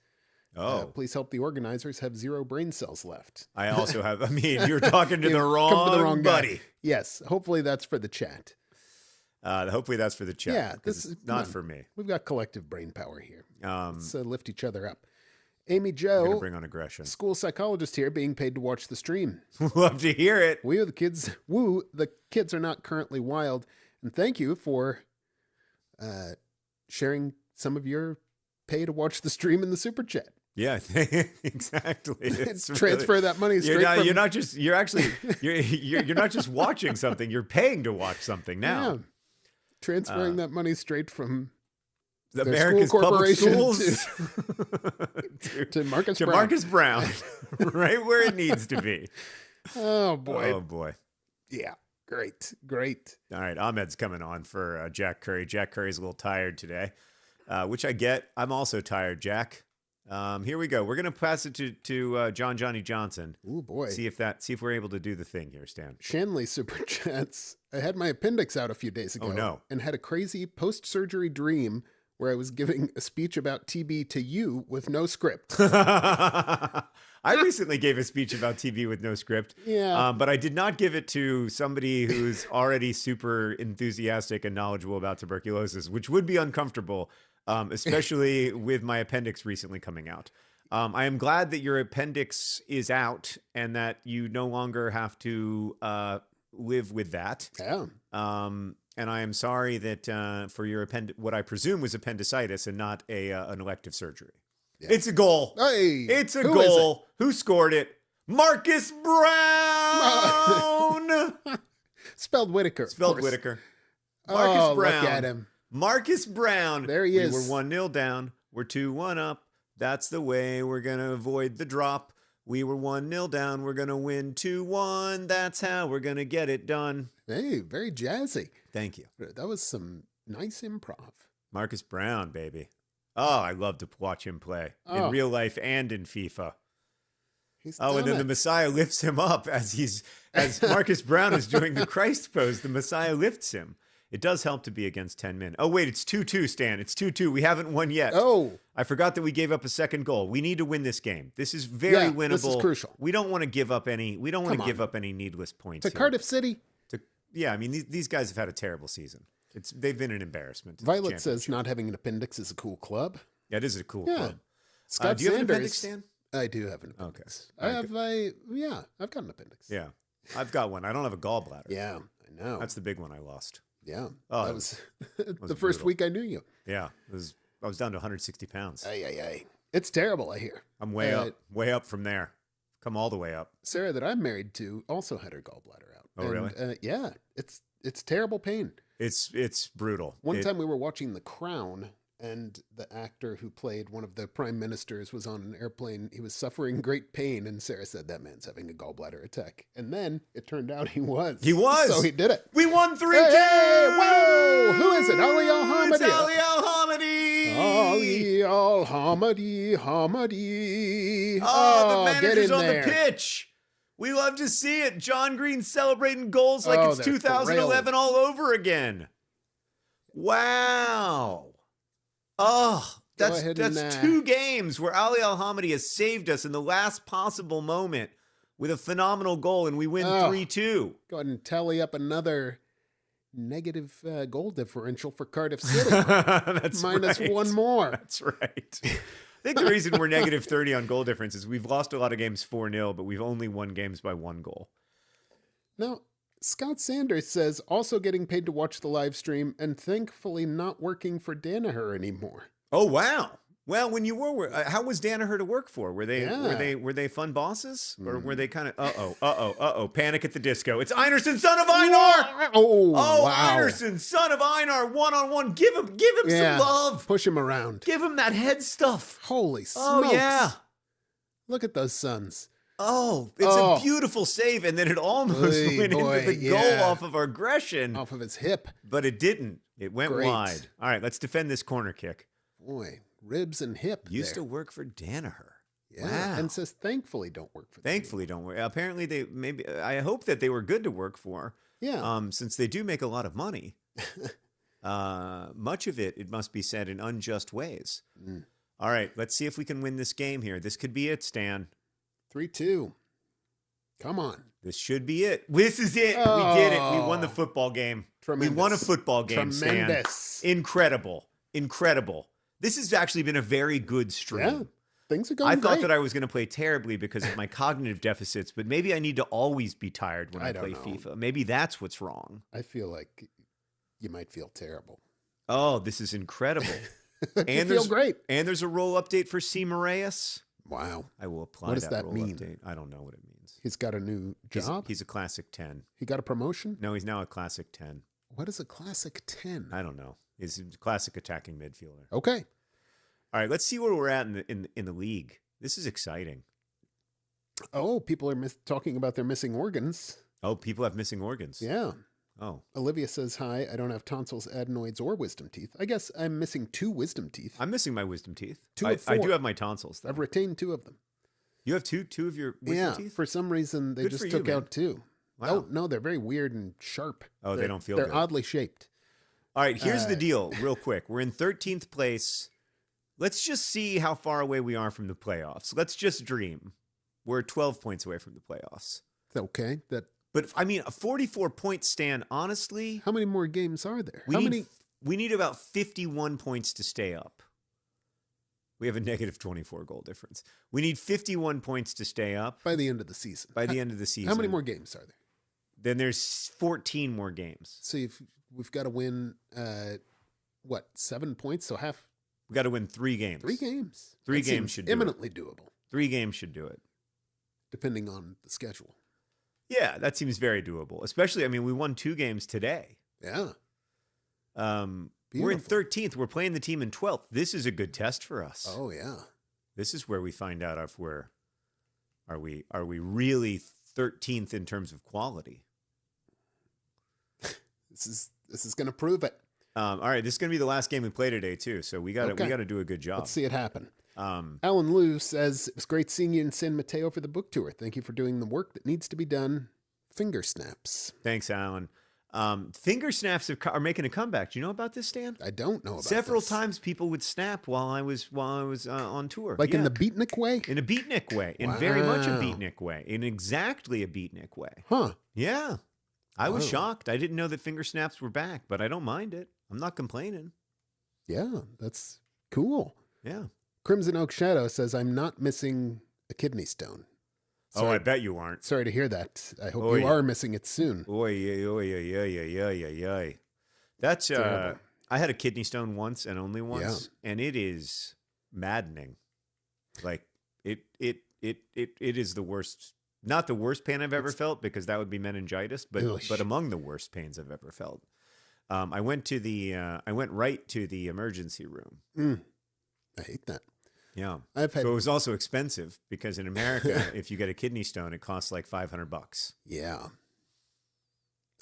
Speaker 1: Please help the organizers have 0 brain cells left.
Speaker 2: I also have, I mean, you're talking to the wrong buddy.
Speaker 1: Guy. Yes, hopefully that's for the chat.
Speaker 2: Hopefully that's for the chat.
Speaker 1: Yeah,
Speaker 2: this is not for me.
Speaker 1: We've got collective brain power here. Let's lift each other up. Amy Jo,
Speaker 2: I'm gonna bring on aggression.
Speaker 1: School psychologist here, being paid to watch the stream.
Speaker 2: Love to hear it.
Speaker 1: The kids are not currently wild. And thank you for sharing some of your pay to watch the stream in the super chat.
Speaker 2: Yeah, exactly.
Speaker 1: Transfer that money straight from...
Speaker 2: You're not just watching something. You're paying to watch something now. Yeah.
Speaker 1: Transferring that money straight from
Speaker 2: the America's public schools
Speaker 1: to Marcus
Speaker 2: Brown. Marcus Brown, right where it needs to be.
Speaker 1: Oh boy!
Speaker 2: Oh boy!
Speaker 1: Yeah, great.
Speaker 2: All right, Ahmed's coming on for Jack Curry. Jack Curry's a little tired today, which I get. I'm also tired, Jack. Here we go. We're gonna pass it to Johnny Johnson.
Speaker 1: Oh boy!
Speaker 2: See if we're able to do the thing here, Stan.
Speaker 1: Shanley super chats. I had my appendix out a few days ago.
Speaker 2: Oh no!
Speaker 1: And had a crazy post-surgery dream where I was giving a speech about TB to you with no script.
Speaker 2: I recently gave a speech about TB with no script.
Speaker 1: Yeah.
Speaker 2: But I did not give it to somebody who's already super enthusiastic and knowledgeable about tuberculosis, which would be uncomfortable. Especially with my appendix recently coming out. I am glad that your appendix is out and that you no longer have to live with that.
Speaker 1: Yeah.
Speaker 2: And I am sorry that for your what I presume was appendicitis and not an elective surgery. Yeah. It's a goal.
Speaker 1: Hey,
Speaker 2: it's a goal. Who scored it? Marcus Brown.
Speaker 1: Spelled Whitaker.
Speaker 2: Whitaker. Marcus Brown.
Speaker 1: Look at him.
Speaker 2: Marcus Brown.
Speaker 1: There he is.
Speaker 2: We were 1-0 down. We're 2-1 up. That's the way we're going to avoid the drop. We were 1-0 down. We're going to win 2-1. That's how we're going to get it done.
Speaker 1: Hey, very jazzy.
Speaker 2: Thank you.
Speaker 1: That was some nice improv.
Speaker 2: Marcus Brown, baby. Oh, I love to watch him play in real life and in FIFA. And then the Messiah lifts him up as Marcus Brown is doing the Christ pose. The Messiah lifts him. It does help to be against 10 men. Oh, wait, it's 2-2, Stan. It's 2-2. We haven't won yet.
Speaker 1: Oh.
Speaker 2: I forgot that we gave up a second goal. We need to win this game. This is very winnable.
Speaker 1: This is crucial.
Speaker 2: We don't want to give up any needless points.
Speaker 1: To
Speaker 2: here.
Speaker 1: Cardiff City.
Speaker 2: I mean, these guys have had a terrible season. They've been an embarrassment.
Speaker 1: Violet says not having an appendix is a cool club.
Speaker 2: Yeah, it is a cool club.
Speaker 1: Scott
Speaker 2: do you
Speaker 1: Sanders,
Speaker 2: have an appendix, Stan?
Speaker 1: I do have an appendix.
Speaker 2: Okay.
Speaker 1: I've got an appendix.
Speaker 2: Yeah, I've got one. I don't have a gallbladder.
Speaker 1: Yeah, I know.
Speaker 2: That's the big one I lost.
Speaker 1: Yeah.
Speaker 2: Oh,
Speaker 1: that was the first
Speaker 2: brutal.
Speaker 1: week I knew you.
Speaker 2: Yeah, I was down to 160 pounds.
Speaker 1: Ay. It's terrible, I hear.
Speaker 2: I'm way up from there. Come all the way up.
Speaker 1: Sarah that I'm married to also had her gallbladder out.
Speaker 2: Oh, really?
Speaker 1: Yeah, it's terrible pain.
Speaker 2: It's brutal.
Speaker 1: One time we were watching The Crown, and the actor who played one of the prime ministers was on an airplane. He was suffering great pain, and Sarah said, that man's having a gallbladder attack. And then it turned out he was.
Speaker 2: He was.
Speaker 1: So he did it.
Speaker 2: We won 3-2.
Speaker 1: Hey, whoa! Who is it? Ali Al-Hamadi.
Speaker 2: It's Ali Al-Hamadi.
Speaker 1: Ali Al-Hamadi.
Speaker 2: Oh, the
Speaker 1: get
Speaker 2: manager's
Speaker 1: in
Speaker 2: on
Speaker 1: there.
Speaker 2: the pitch. We love to see it. John Green celebrating goals like it's
Speaker 1: they're
Speaker 2: 2011
Speaker 1: thrilled.
Speaker 2: all over again. Wow. Oh, that's
Speaker 1: ahead and,
Speaker 2: 2 games where Ali Al-Hamadi has saved us in the last possible moment with a phenomenal goal, and we win 3-2.
Speaker 1: Go ahead and tally up another negative goal differential for Cardiff City.
Speaker 2: That's
Speaker 1: Minus
Speaker 2: right.
Speaker 1: one more.
Speaker 2: That's right. I think the reason we're negative 30 on goal difference is we've lost a lot of games 4-0, but we've only won games by 1 goal.
Speaker 1: Now, Scott Sanders says, also getting paid to watch the live stream and thankfully not working for Danaher anymore.
Speaker 2: Oh, wow. Well, when you were, how was Danaher to work for? Were they fun bosses, or were they kind of Panic at the Disco? It's Einerson, son of Einar.
Speaker 1: Oh, wow.
Speaker 2: Einerson, son of Einar, 1-on-1. Give him some love.
Speaker 1: Push him around.
Speaker 2: Give him that head stuff.
Speaker 1: Holy smokes.
Speaker 2: Oh yeah.
Speaker 1: Look at those sons.
Speaker 2: Oh, it's a beautiful save, and then it almost went into the goal off of our aggression.
Speaker 1: Off of his hip.
Speaker 2: But it didn't. It went
Speaker 1: Great.
Speaker 2: wide. All right, let's defend this corner kick.
Speaker 1: Boy, ribs and hip.
Speaker 2: Used to work for Danaher.
Speaker 1: Yeah,
Speaker 2: wow.
Speaker 1: And says thankfully don't work for them.
Speaker 2: Thankfully don't work. Apparently I hope that they were good to work for.
Speaker 1: Yeah.
Speaker 2: Since they do make a lot of money. Much of it must be said, in unjust ways. All right, let's see if we can win this game here. This could be it, Stan.
Speaker 1: 3-2. Come on.
Speaker 2: This should be it. This is it. We did it. We won the football game.
Speaker 1: Tremendous.
Speaker 2: We won a football game,
Speaker 1: Tremendous.
Speaker 2: Stan. Incredible. This has actually been a very good stream.
Speaker 1: Yeah. Things are going
Speaker 2: I thought
Speaker 1: great.
Speaker 2: that I was going to play terribly because of my cognitive deficits, but maybe I need to always be tired when I play FIFA. Maybe that's what's wrong.
Speaker 1: I feel like you might feel terrible.
Speaker 2: Oh, this is incredible.
Speaker 1: And you feel great.
Speaker 2: And there's a role update for C. Moraes.
Speaker 1: Wow.
Speaker 2: I will apply
Speaker 1: what does that
Speaker 2: role
Speaker 1: mean?
Speaker 2: Update. I don't know what it means.
Speaker 1: He's got a new job?
Speaker 2: He's a classic 10.
Speaker 1: He got a promotion?
Speaker 2: No, he's now a classic 10.
Speaker 1: What is a classic 10?
Speaker 2: I don't know. He's a classic attacking midfielder.
Speaker 1: Okay.
Speaker 2: All right, let's see where we're at in the league. This is exciting.
Speaker 1: Oh, people are talking about their missing organs.
Speaker 2: Oh, people have missing organs.
Speaker 1: Yeah.
Speaker 2: Oh.
Speaker 1: Olivia says, hi, I don't have tonsils, adenoids, or wisdom teeth. I guess I'm missing 2 wisdom teeth.
Speaker 2: I'm missing my wisdom teeth.
Speaker 1: 2 of 4.
Speaker 2: I do have my tonsils, though.
Speaker 1: I've retained 2 of them.
Speaker 2: You have two of your wisdom teeth?
Speaker 1: For some reason, they
Speaker 2: Good
Speaker 1: just
Speaker 2: for
Speaker 1: took
Speaker 2: you,
Speaker 1: out 2.
Speaker 2: Wow.
Speaker 1: Oh, no, they're very weird and sharp.
Speaker 2: Oh, they don't feel
Speaker 1: They're
Speaker 2: good.
Speaker 1: oddly shaped.
Speaker 2: All right, here's the deal, real quick. We're in 13th place. Let's just see how far away we are from the playoffs. Let's just dream. We're 12 points away from the playoffs.
Speaker 1: Okay.
Speaker 2: But, I mean, a 44-point stand, honestly.
Speaker 1: How many more games are there?
Speaker 2: We need about 51 points to stay up. We have a negative 24 goal difference. We need 51 points to stay up.
Speaker 1: By the end of the season.
Speaker 2: By the end of the season.
Speaker 1: How many more games are there?
Speaker 2: Then there's 14 more games.
Speaker 1: So we've got to win, 7 points? So half.
Speaker 2: We've got to win 3 games.
Speaker 1: 3 games.
Speaker 2: Three
Speaker 1: That
Speaker 2: games
Speaker 1: seems
Speaker 2: should do
Speaker 1: imminently doable.
Speaker 2: 3 games should do it.
Speaker 1: Depending on the schedule.
Speaker 2: Yeah, that seems very doable. Especially, I mean, we won 2 games today.
Speaker 1: Yeah.
Speaker 2: We're in 13th. We're playing the team in 12th. This is a good test for us.
Speaker 1: Oh, yeah.
Speaker 2: This is where we find out if are we really 13th in terms of quality.
Speaker 1: This is going to prove it.
Speaker 2: All right, this is going to be the last game we play today too. So we got to do a good job.
Speaker 1: Let's see it happen. Alan Liu says, it was great seeing you in San Mateo for the book tour. Thank you for doing the work that needs to be done. Finger snaps.
Speaker 2: Thanks, Alan. Finger snaps are making a comeback. Do you know about this, Stan?
Speaker 1: I don't know about
Speaker 2: Several
Speaker 1: this.
Speaker 2: times people would snap while I was on tour.
Speaker 1: Like in the beatnik way?
Speaker 2: In a beatnik way. In very much a beatnik way. In exactly a beatnik way.
Speaker 1: Huh.
Speaker 2: Yeah. I was shocked. I didn't know that finger snaps were back, but I don't mind it. I'm not complaining.
Speaker 1: Yeah, that's cool.
Speaker 2: Yeah.
Speaker 1: Crimson Oak Shadow says, I'm not missing a kidney stone.
Speaker 2: Sorry, I bet you aren't.
Speaker 1: Sorry to hear that. I hope you are missing it soon.
Speaker 2: That's I had a kidney stone once and only once, and it is maddening. Like it is the worst. Not the worst pain I've ever felt, because that would be meningitis, but among the worst pains I've ever felt. I went right to the emergency room.
Speaker 1: I hate that.
Speaker 2: Yeah. So it was also expensive, because in America, if you get a kidney stone, it costs like $500.
Speaker 1: Yeah.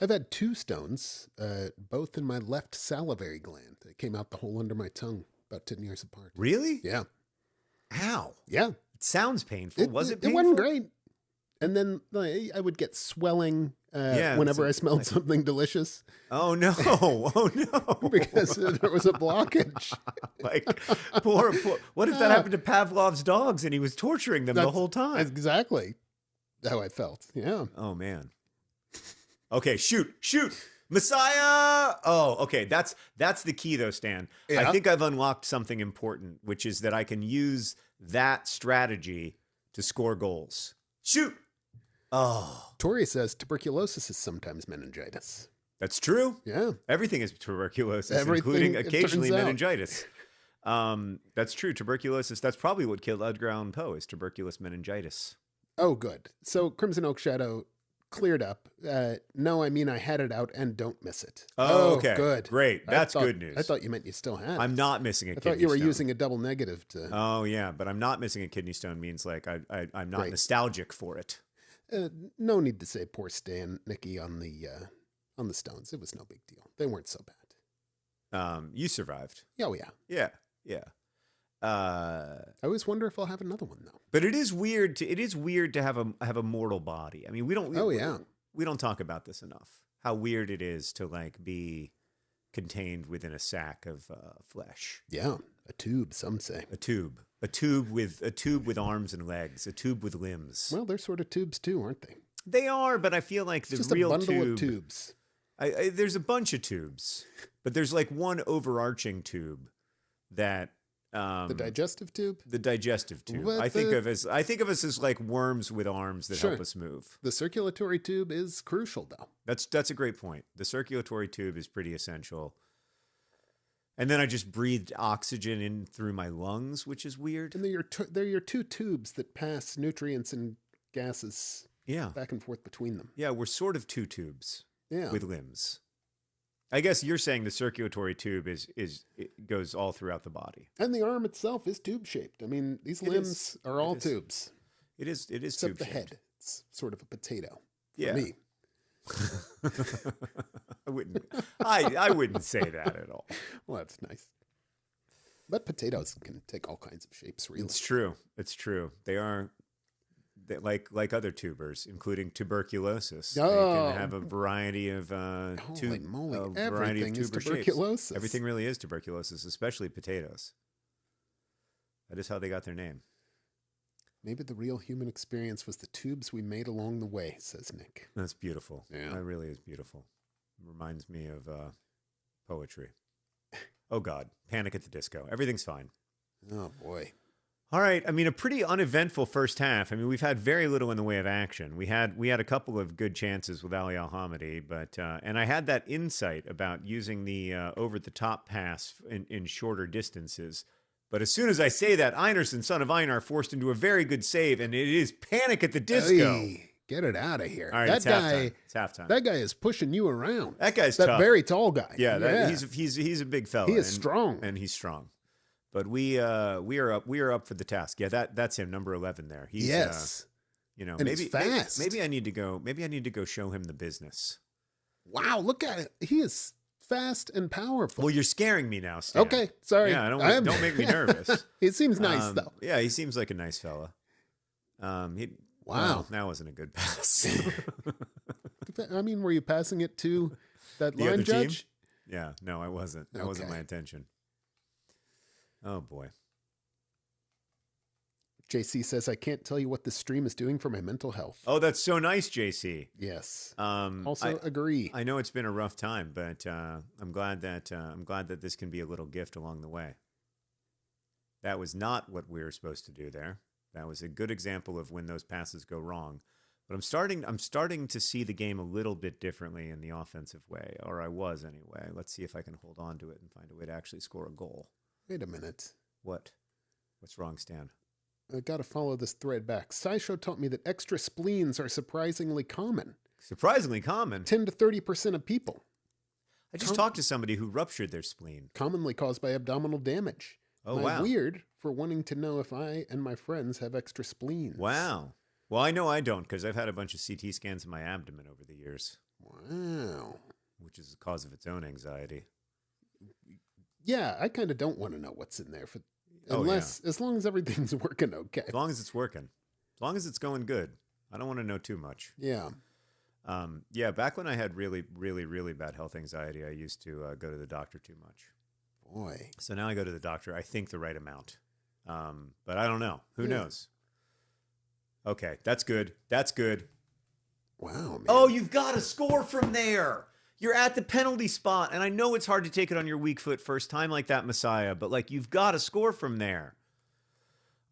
Speaker 1: I've had 2 stones, both in my left salivary gland. They came out the hole under my tongue about 10 years apart.
Speaker 2: Really?
Speaker 1: Yeah.
Speaker 2: Ow.
Speaker 1: Yeah.
Speaker 2: It sounds painful. Was it painful?
Speaker 1: It wasn't great. And then I would get swelling whenever I smelled something delicious.
Speaker 2: Oh, no. Oh, no.
Speaker 1: Because there was a blockage.
Speaker 2: Like, poor. What if that happened to Pavlov's dogs and he was torturing them the whole time?
Speaker 1: Exactly how I felt. Yeah.
Speaker 2: Oh, man. Okay, shoot. Messiah. Oh, okay. That's the key, though, Stan. Yeah. I think I've unlocked something important, which is that I can use that strategy to score goals. Shoot. Oh.
Speaker 1: Tori says tuberculosis is sometimes meningitis.
Speaker 2: That's true.
Speaker 1: Yeah.
Speaker 2: Everything is tuberculosis, including occasionally meningitis. That's true. Tuberculosis. That's probably what killed Edgar Allan Poe, is tuberculous meningitis.
Speaker 1: Oh, good. So Crimson Oak Shadow cleared up. No, I mean I had it out and don't miss it.
Speaker 2: Oh, okay.
Speaker 1: Good.
Speaker 2: Great. That's good news.
Speaker 1: I thought you meant you still had it.
Speaker 2: I'm not missing a kidney stone.
Speaker 1: I thought you were using a double negative to...
Speaker 2: Oh, yeah. But I'm not missing a kidney stone means like I'm not nostalgic for it.
Speaker 1: No need to say poor Stan, Nikki, on the stones. It was no big deal. They weren't so bad.
Speaker 2: You survived.
Speaker 1: Oh, yeah.
Speaker 2: Yeah.
Speaker 1: I always wonder if I'll have another one, though.
Speaker 2: But it is weird to have a mortal body. I mean, we don't talk about this enough. How weird it is to like be contained within a sack of flesh.
Speaker 1: Yeah, a tube. Some say
Speaker 2: a tube with arms and legs, a tube with limbs.
Speaker 1: Well, they're sort of tubes too, aren't they?
Speaker 2: They are, but I feel like
Speaker 1: it's
Speaker 2: the real
Speaker 1: just a bundle of tubes.
Speaker 2: There's a bunch of tubes, but there's like one overarching tube that.
Speaker 1: The digestive tube?
Speaker 2: The digestive tube. I think of us as like worms with arms that help us move.
Speaker 1: The circulatory tube is crucial, though.
Speaker 2: That's a great point. The circulatory tube is pretty essential. And then I just breathed oxygen in through my lungs, which is weird.
Speaker 1: And they're your 2 tubes that pass nutrients and gases back and forth between them.
Speaker 2: Yeah, we're sort of 2 tubes with limbs. I guess you're saying the circulatory tube it goes all throughout the body.
Speaker 1: And the arm itself is tube-shaped. I mean, these limbs are all tubes.
Speaker 2: It is
Speaker 1: except the head. It's sort of a potato for me.
Speaker 2: I wouldn't say that at all.
Speaker 1: Well, that's nice. But potatoes can take all kinds of shapes, really.
Speaker 2: It's true. They are like other tubers, including tuberculosis.
Speaker 1: Oh.
Speaker 2: They can have a variety of
Speaker 1: everything is tuberculosis.
Speaker 2: Shapes. Everything really is tuberculosis, especially potatoes. That is how they got their name.
Speaker 1: Maybe the real human experience was the tubes we made along the way, says Nick.
Speaker 2: That's beautiful.
Speaker 1: Yeah.
Speaker 2: That really is beautiful. It reminds me of poetry. Oh, God. Panic at the Disco. Everything's fine.
Speaker 1: Oh, boy.
Speaker 2: All right. I mean, a pretty uneventful first half. I mean, we've had very little in the way of action. We had a couple of good chances with Ali Al-Hamidi, but and I had that insight about using the over-the-top pass in shorter distances. But as soon as I say that, Einerson, son of Einar, forced into a very good save, and it is Panic at the Disco.
Speaker 1: Hey, get it out of here.
Speaker 2: All right, it's halftime.
Speaker 1: That guy is pushing you around.
Speaker 2: That guy's tough.
Speaker 1: That very tall guy.
Speaker 2: Yeah. He's a big fella.
Speaker 1: He is strong.
Speaker 2: And he's strong. But we are up for the task. Yeah, that's him, number 11 there. He's,
Speaker 1: yes.
Speaker 2: And
Speaker 1: maybe he's fast.
Speaker 2: Maybe I need to go show him the business.
Speaker 1: Wow, look at it. He is fast and powerful.
Speaker 2: Well, you're scaring me now, Stan.
Speaker 1: Okay, sorry.
Speaker 2: Yeah, don't make me nervous.
Speaker 1: He seems nice though.
Speaker 2: Yeah, he seems like a nice fella.
Speaker 1: Wow,
Speaker 2: well, that wasn't a good pass.
Speaker 1: I mean, were you passing it to that
Speaker 2: The
Speaker 1: line
Speaker 2: other team?
Speaker 1: judge?
Speaker 2: Yeah, no, I wasn't. That wasn't my intention. Oh, boy.
Speaker 1: JC says, I can't tell you what this stream is doing for my mental health.
Speaker 2: Oh, that's so nice, JC.
Speaker 1: Yes.
Speaker 2: Also
Speaker 1: agree.
Speaker 2: I know it's been a rough time, but I'm glad that this can be a little gift along the way. That was not what we were supposed to do there. That was a good example of when those passes go wrong. But I'm starting to see the game a little bit differently in the offensive way, or I was anyway. Let's see if I can hold on to it and find a way to actually score a goal.
Speaker 1: Wait a minute.
Speaker 2: What? What's wrong, Stan?
Speaker 1: I got to follow this thread back. SciShow taught me that extra spleens are surprisingly common.
Speaker 2: Surprisingly common?
Speaker 1: 10 to 30% of people.
Speaker 2: I just talked to somebody who ruptured their spleen.
Speaker 1: Commonly caused by abdominal damage.
Speaker 2: Oh,
Speaker 1: I'm
Speaker 2: wow.
Speaker 1: weird for wanting to know if I and my friends have extra spleens.
Speaker 2: Wow. Well, I know I don't because I've had a bunch of CT scans in my abdomen over the years.
Speaker 1: Wow.
Speaker 2: Which is the cause of its own anxiety.
Speaker 1: Yeah, I kind of don't want to know what's in there. As long as everything's working okay.
Speaker 2: As long as it's working. As long as it's going good. I don't want to know too much.
Speaker 1: Yeah.
Speaker 2: Yeah, back when I had really, really, really bad health anxiety, I used to go to the doctor too much.
Speaker 1: Boy.
Speaker 2: So now I go to the doctor, I think the right amount. But I don't know. Who knows? Okay, that's good. That's good.
Speaker 1: Wow, man.
Speaker 2: Oh, you've got to score from there. You're at the penalty spot, and I know it's hard to take it on your weak foot first time like that, Messiah, but like you've got to score from there.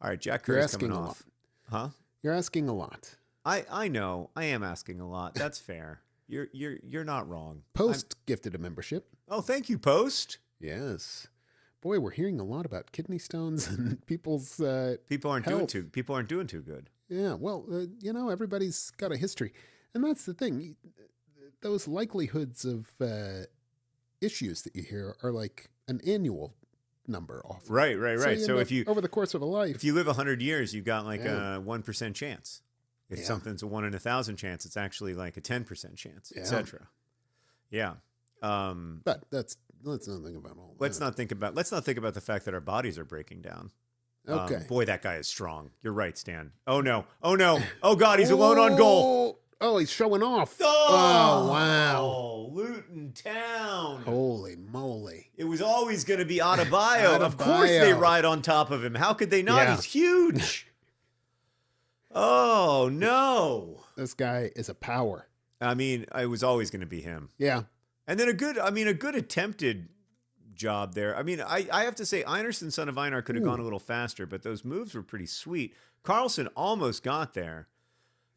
Speaker 2: All right, Jack Curry's coming off. Huh?
Speaker 1: You're asking a lot.
Speaker 2: I know. I am asking a lot. That's fair. You're not wrong.
Speaker 1: Post gifted a membership.
Speaker 2: Oh, thank you, Post.
Speaker 1: Yes. Boy, we're hearing a lot about kidney stones and people's
Speaker 2: people aren't
Speaker 1: health.
Speaker 2: doing too good.
Speaker 1: Yeah, well, everybody's got a history. And that's the thing. Those likelihoods of issues that you hear are like an annual number often.
Speaker 2: Right. So
Speaker 1: if you over the course of a life,
Speaker 2: if you live 100 years, you've got like a 1% chance. If something's a 1 in 1,000 chance, it's actually like a 10% chance, etc. Yeah.
Speaker 1: But let's not think about all that.
Speaker 2: Let's not think about the fact that our bodies are breaking down.
Speaker 1: Okay.
Speaker 2: Boy, that guy is strong. You're right, Stan. Oh no. Oh God, he's alone on goal.
Speaker 1: Oh, he's showing off.
Speaker 2: Oh,
Speaker 1: wow.
Speaker 2: Luton Town.
Speaker 1: Holy moly.
Speaker 2: It was always going to be Adebayo. Of course they ride on top of him. How could they not? Yeah. He's huge. Oh, no.
Speaker 1: This guy is a power.
Speaker 2: I mean, it was always going to be him.
Speaker 1: Yeah.
Speaker 2: And then a good attempted job there. I mean, I have to say, Einerson, son of Einar, could have gone a little faster, but those moves were pretty sweet. Carlson almost got there.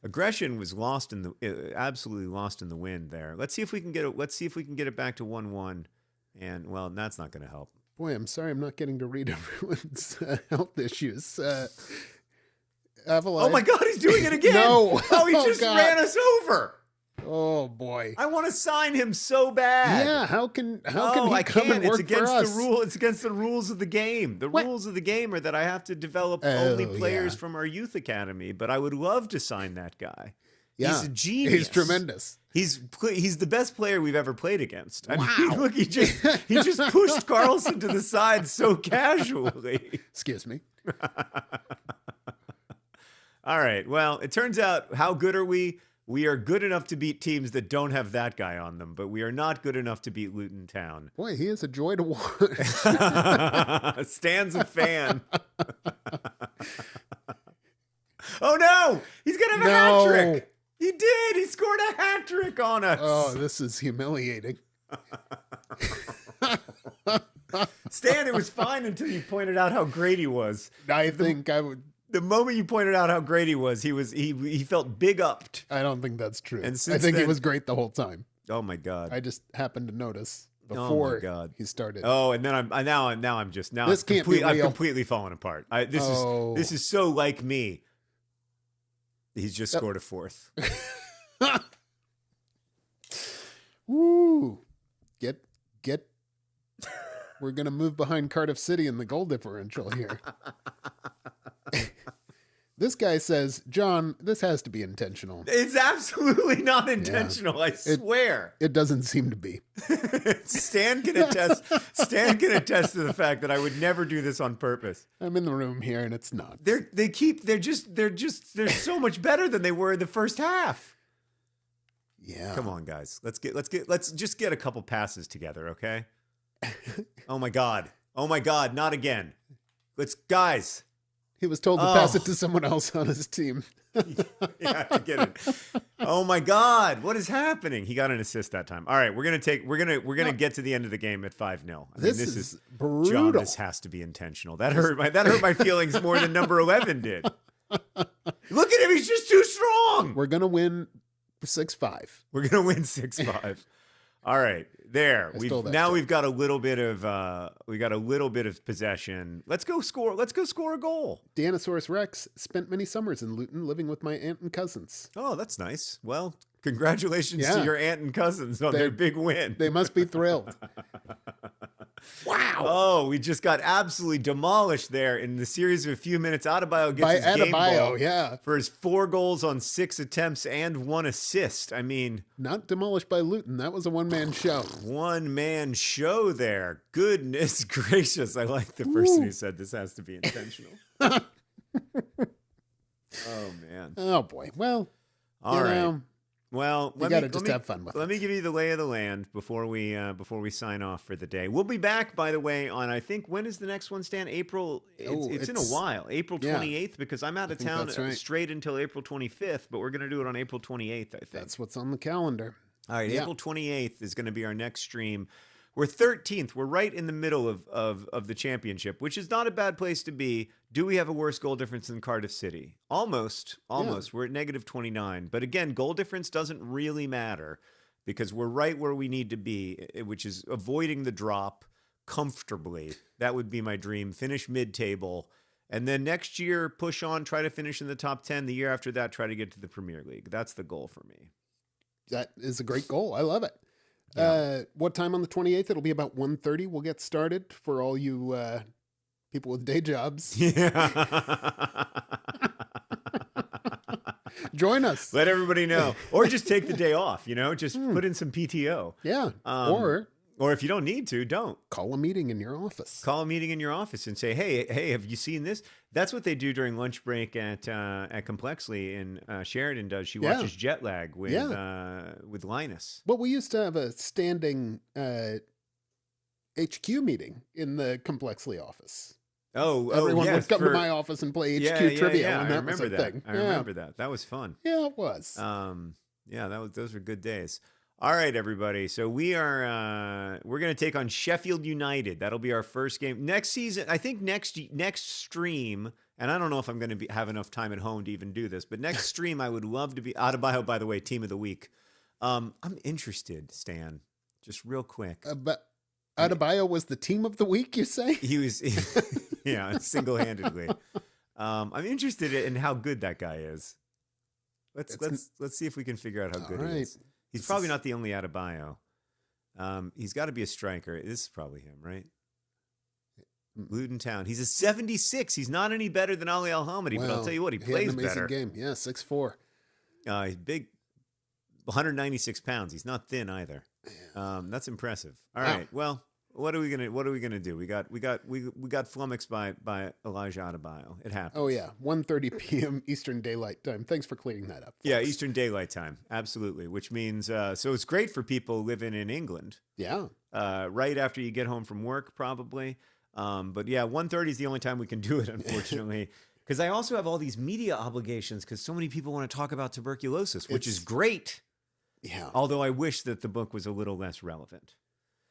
Speaker 2: Aggression was absolutely lost in the wind there. Let's see if we can get it back to 1-1. And well, that's not going to help.
Speaker 1: Boy, I'm sorry I'm not getting to read everyone's health issues.
Speaker 2: Oh my God, he's doing it again.
Speaker 1: No.
Speaker 2: Oh, he just ran us over.
Speaker 1: Oh boy.
Speaker 2: I want to sign him so bad.
Speaker 1: Yeah, how can he come and work for us?
Speaker 2: It's against the rules of the game. The rules of the game are that I have to develop only players from our youth academy, but I would love to sign that guy. Yeah. He's a genius.
Speaker 1: He's tremendous.
Speaker 2: He's the best player we've ever played against. I mean, look, he just pushed Carlson to the side so casually.
Speaker 1: Excuse me.
Speaker 2: All right. Well, it turns out, how good are we? We are good enough to beat teams that don't have that guy on them, but we are not good enough to beat Luton Town.
Speaker 1: Boy, he is a joy to watch.
Speaker 2: Stan's a fan. Oh, no! He's going to have a hat trick! He did! He scored a hat trick on us!
Speaker 1: Oh, this is humiliating.
Speaker 2: Stan, it was fine until you pointed out how great he was.
Speaker 1: I think I would...
Speaker 2: The moment you pointed out how great he was, he felt big upped.
Speaker 1: I don't think that's true.
Speaker 2: And
Speaker 1: I think he was great the whole time.
Speaker 2: Oh my God!
Speaker 1: I just happened to notice before he started.
Speaker 2: Oh, and then I'm completely fallen apart. This is so like me. He's just scored a fourth.
Speaker 1: Woo! Get. We're gonna move behind Cardiff City in the goal differential here. This guy says, John, this has to be intentional.
Speaker 2: It's absolutely not intentional, I swear.
Speaker 1: It doesn't seem to be.
Speaker 2: Stan can attest to the fact that I would never do this on purpose.
Speaker 1: I'm in the room here and it's not.
Speaker 2: They're so much better than they were in the first half.
Speaker 1: Yeah.
Speaker 2: Come on, guys. Let's just get a couple passes together, okay? Oh my God. Not again. Guys.
Speaker 1: He was told to pass it to someone else on his team.
Speaker 2: You have to get it. Oh my God. What is happening? He got an assist that time. All right. We're going to get to the end of the game at 5-0. I mean, this is
Speaker 1: brutal.
Speaker 2: John, this has to be intentional. That hurt my feelings more than number 11 did. Look at him. He's just too strong.
Speaker 1: We're going to win 6-5.
Speaker 2: We're going to win 6-5. All right. There. We've got a little bit of possession. Let's go score a goal.
Speaker 1: Deanosaurus Rex spent many summers in Luton living with my aunt and cousins.
Speaker 2: Oh, that's nice. Well, congratulations to your aunt and cousins on their big win.
Speaker 1: They must be thrilled. Wow.
Speaker 2: Oh, we just got absolutely demolished there in the series of a few minutes. Adebayo gets his game ball for his 4 goals on 6 attempts and 1 assist. I mean,
Speaker 1: not demolished by Luton. That was a one-man show.
Speaker 2: One-man show there. Goodness gracious. I like the person who said this has to be intentional. Oh, man.
Speaker 1: Oh, boy. Well,
Speaker 2: all right. Well,
Speaker 1: you gotta just have fun with it.
Speaker 2: Let me give you the lay of the land before we sign off for the day. We'll be back, by the way, on I think when is the next one, Stan? April. It's in a while. April 28th, because I'm out of town straight until April 25th, but we're gonna do it on April 28th. I think
Speaker 1: that's what's on the calendar.
Speaker 2: All right, April 28th is going to be our next stream. We're 13th. We're right in the middle of the championship, which is not a bad place to be. Do we have a worse goal difference than Cardiff City? Almost. Yeah. We're at -29. But again, goal difference doesn't really matter because we're right where we need to be, which is avoiding the drop comfortably. That would be my dream. Finish mid-table. And then next year, push on, try to finish in the top 10. The year after that, try to get to the Premier League. That's the goal for me.
Speaker 1: That is a great goal. I love it.
Speaker 2: Yeah.
Speaker 1: What time on the 28th? It'll be about 1:30. We'll get started for all you people with day jobs.
Speaker 2: Yeah.
Speaker 1: Join us.
Speaker 2: Let everybody know. Or just take the day off, just put in some PTO.
Speaker 1: Yeah.
Speaker 2: Or if you don't need to, don't.
Speaker 1: Call a meeting in your office.
Speaker 2: Call a meeting in your office and say, hey, have you seen this? That's what they do during lunch break at Complexly, and Sheridan does. She watches Jet Lag with Linus.
Speaker 1: Well, we used to have a standing HQ meeting in the Complexly office. Everyone would come to my office and play HQ trivia.
Speaker 2: Yeah,
Speaker 1: and
Speaker 2: I remember that. I remember that. That was fun.
Speaker 1: Yeah, it was.
Speaker 2: Those were good days. All right, everybody. So we're going to take on Sheffield United. That'll be our first game next season. I think next stream, and I don't know if I'm going to have enough time at home to even do this, but next stream I would love to be Adebayo, by the way, team of the week. I'm interested, Stan, just real quick.
Speaker 1: But Adebayo was the team of the week, you say?
Speaker 2: He was, single-handedly. I'm interested in how good that guy is. Let's see if we can figure out how good he is. He's probably not the only Adebayo. He's got to be a striker. This is probably him, right? Luton Town. He's a 76. He's not any better than Ali Al-Hamadi, but I'll tell you what, he plays
Speaker 1: had an amazing
Speaker 2: better.
Speaker 1: Game. Yeah, 6'4".
Speaker 2: He's big, 196 pounds. He's not thin either. That's impressive. All right. Well, what are we gonna do? We got flummoxed by Elijah Adebayo. It happens.
Speaker 1: Oh yeah, 1:30 p.m. Eastern Daylight Time. Thanks for clearing that up.
Speaker 2: Yeah, Eastern Daylight Time. Absolutely. Which means so it's great for people living in England.
Speaker 1: Yeah.
Speaker 2: Right after you get home from work, probably. But yeah, 1:30 is the only time we can do it, unfortunately. Because I also have all these media obligations because so many people want to talk about tuberculosis, which is great.
Speaker 1: Yeah.
Speaker 2: Although I wish that the book was a little less relevant.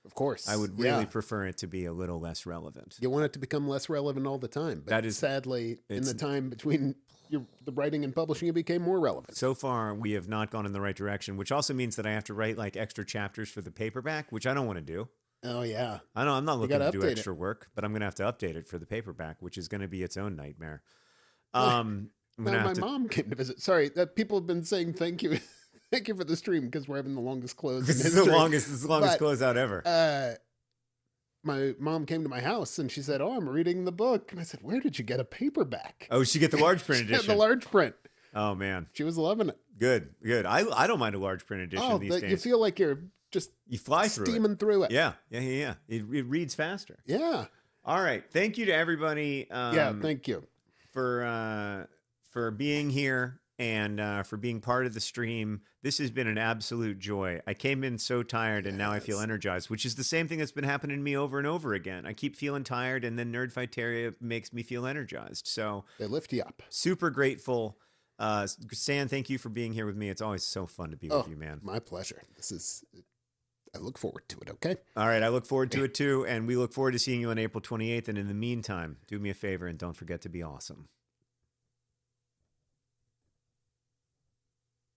Speaker 1: Of course.
Speaker 2: I would really prefer it to be a little less relevant.
Speaker 1: You want it to become less relevant all the time. But sadly, in the time between the writing and publishing, it became more relevant.
Speaker 2: So far, we have not gone in the right direction, which also means that I have to write like extra chapters for the paperback, which I don't want to do.
Speaker 1: Oh, yeah.
Speaker 2: I know I'm not looking to do extra work, but I'm going to have to update it for the paperback, which is going to be its own nightmare.
Speaker 1: My mom came to visit. Sorry, that people have been saying thank you. Thank you for the stream because we're having the longest close.
Speaker 2: This is the longest closeout ever.
Speaker 1: My mom came to my house and she said, "Oh, I'm reading the book." And I said, "Where did you get a paperback?"
Speaker 2: Oh, she get the large print edition.
Speaker 1: The large print.
Speaker 2: Oh man,
Speaker 1: she was loving it.
Speaker 2: Good. I don't mind a large print edition these days.
Speaker 1: You feel like you fly
Speaker 2: steaming
Speaker 1: through it.
Speaker 2: Yeah. It reads faster.
Speaker 1: Yeah.
Speaker 2: All right. Thank you to everybody.
Speaker 1: Thank you
Speaker 2: for being here. and for being part of the stream. This has been an absolute joy. I came in so tired, and now I feel energized, which is the same thing that's been happening to me over and over again. I keep feeling tired, and then NerdFighteria makes me feel energized. So
Speaker 1: They lift you up.
Speaker 2: super grateful. Stan, thank you for being here with me. It's always so fun to be with you, man.
Speaker 1: My pleasure. I look forward to it, okay?
Speaker 2: All right, I look forward to it too, and we look forward to seeing you on April 28th. And in the meantime, do me a favor and don't forget to be awesome.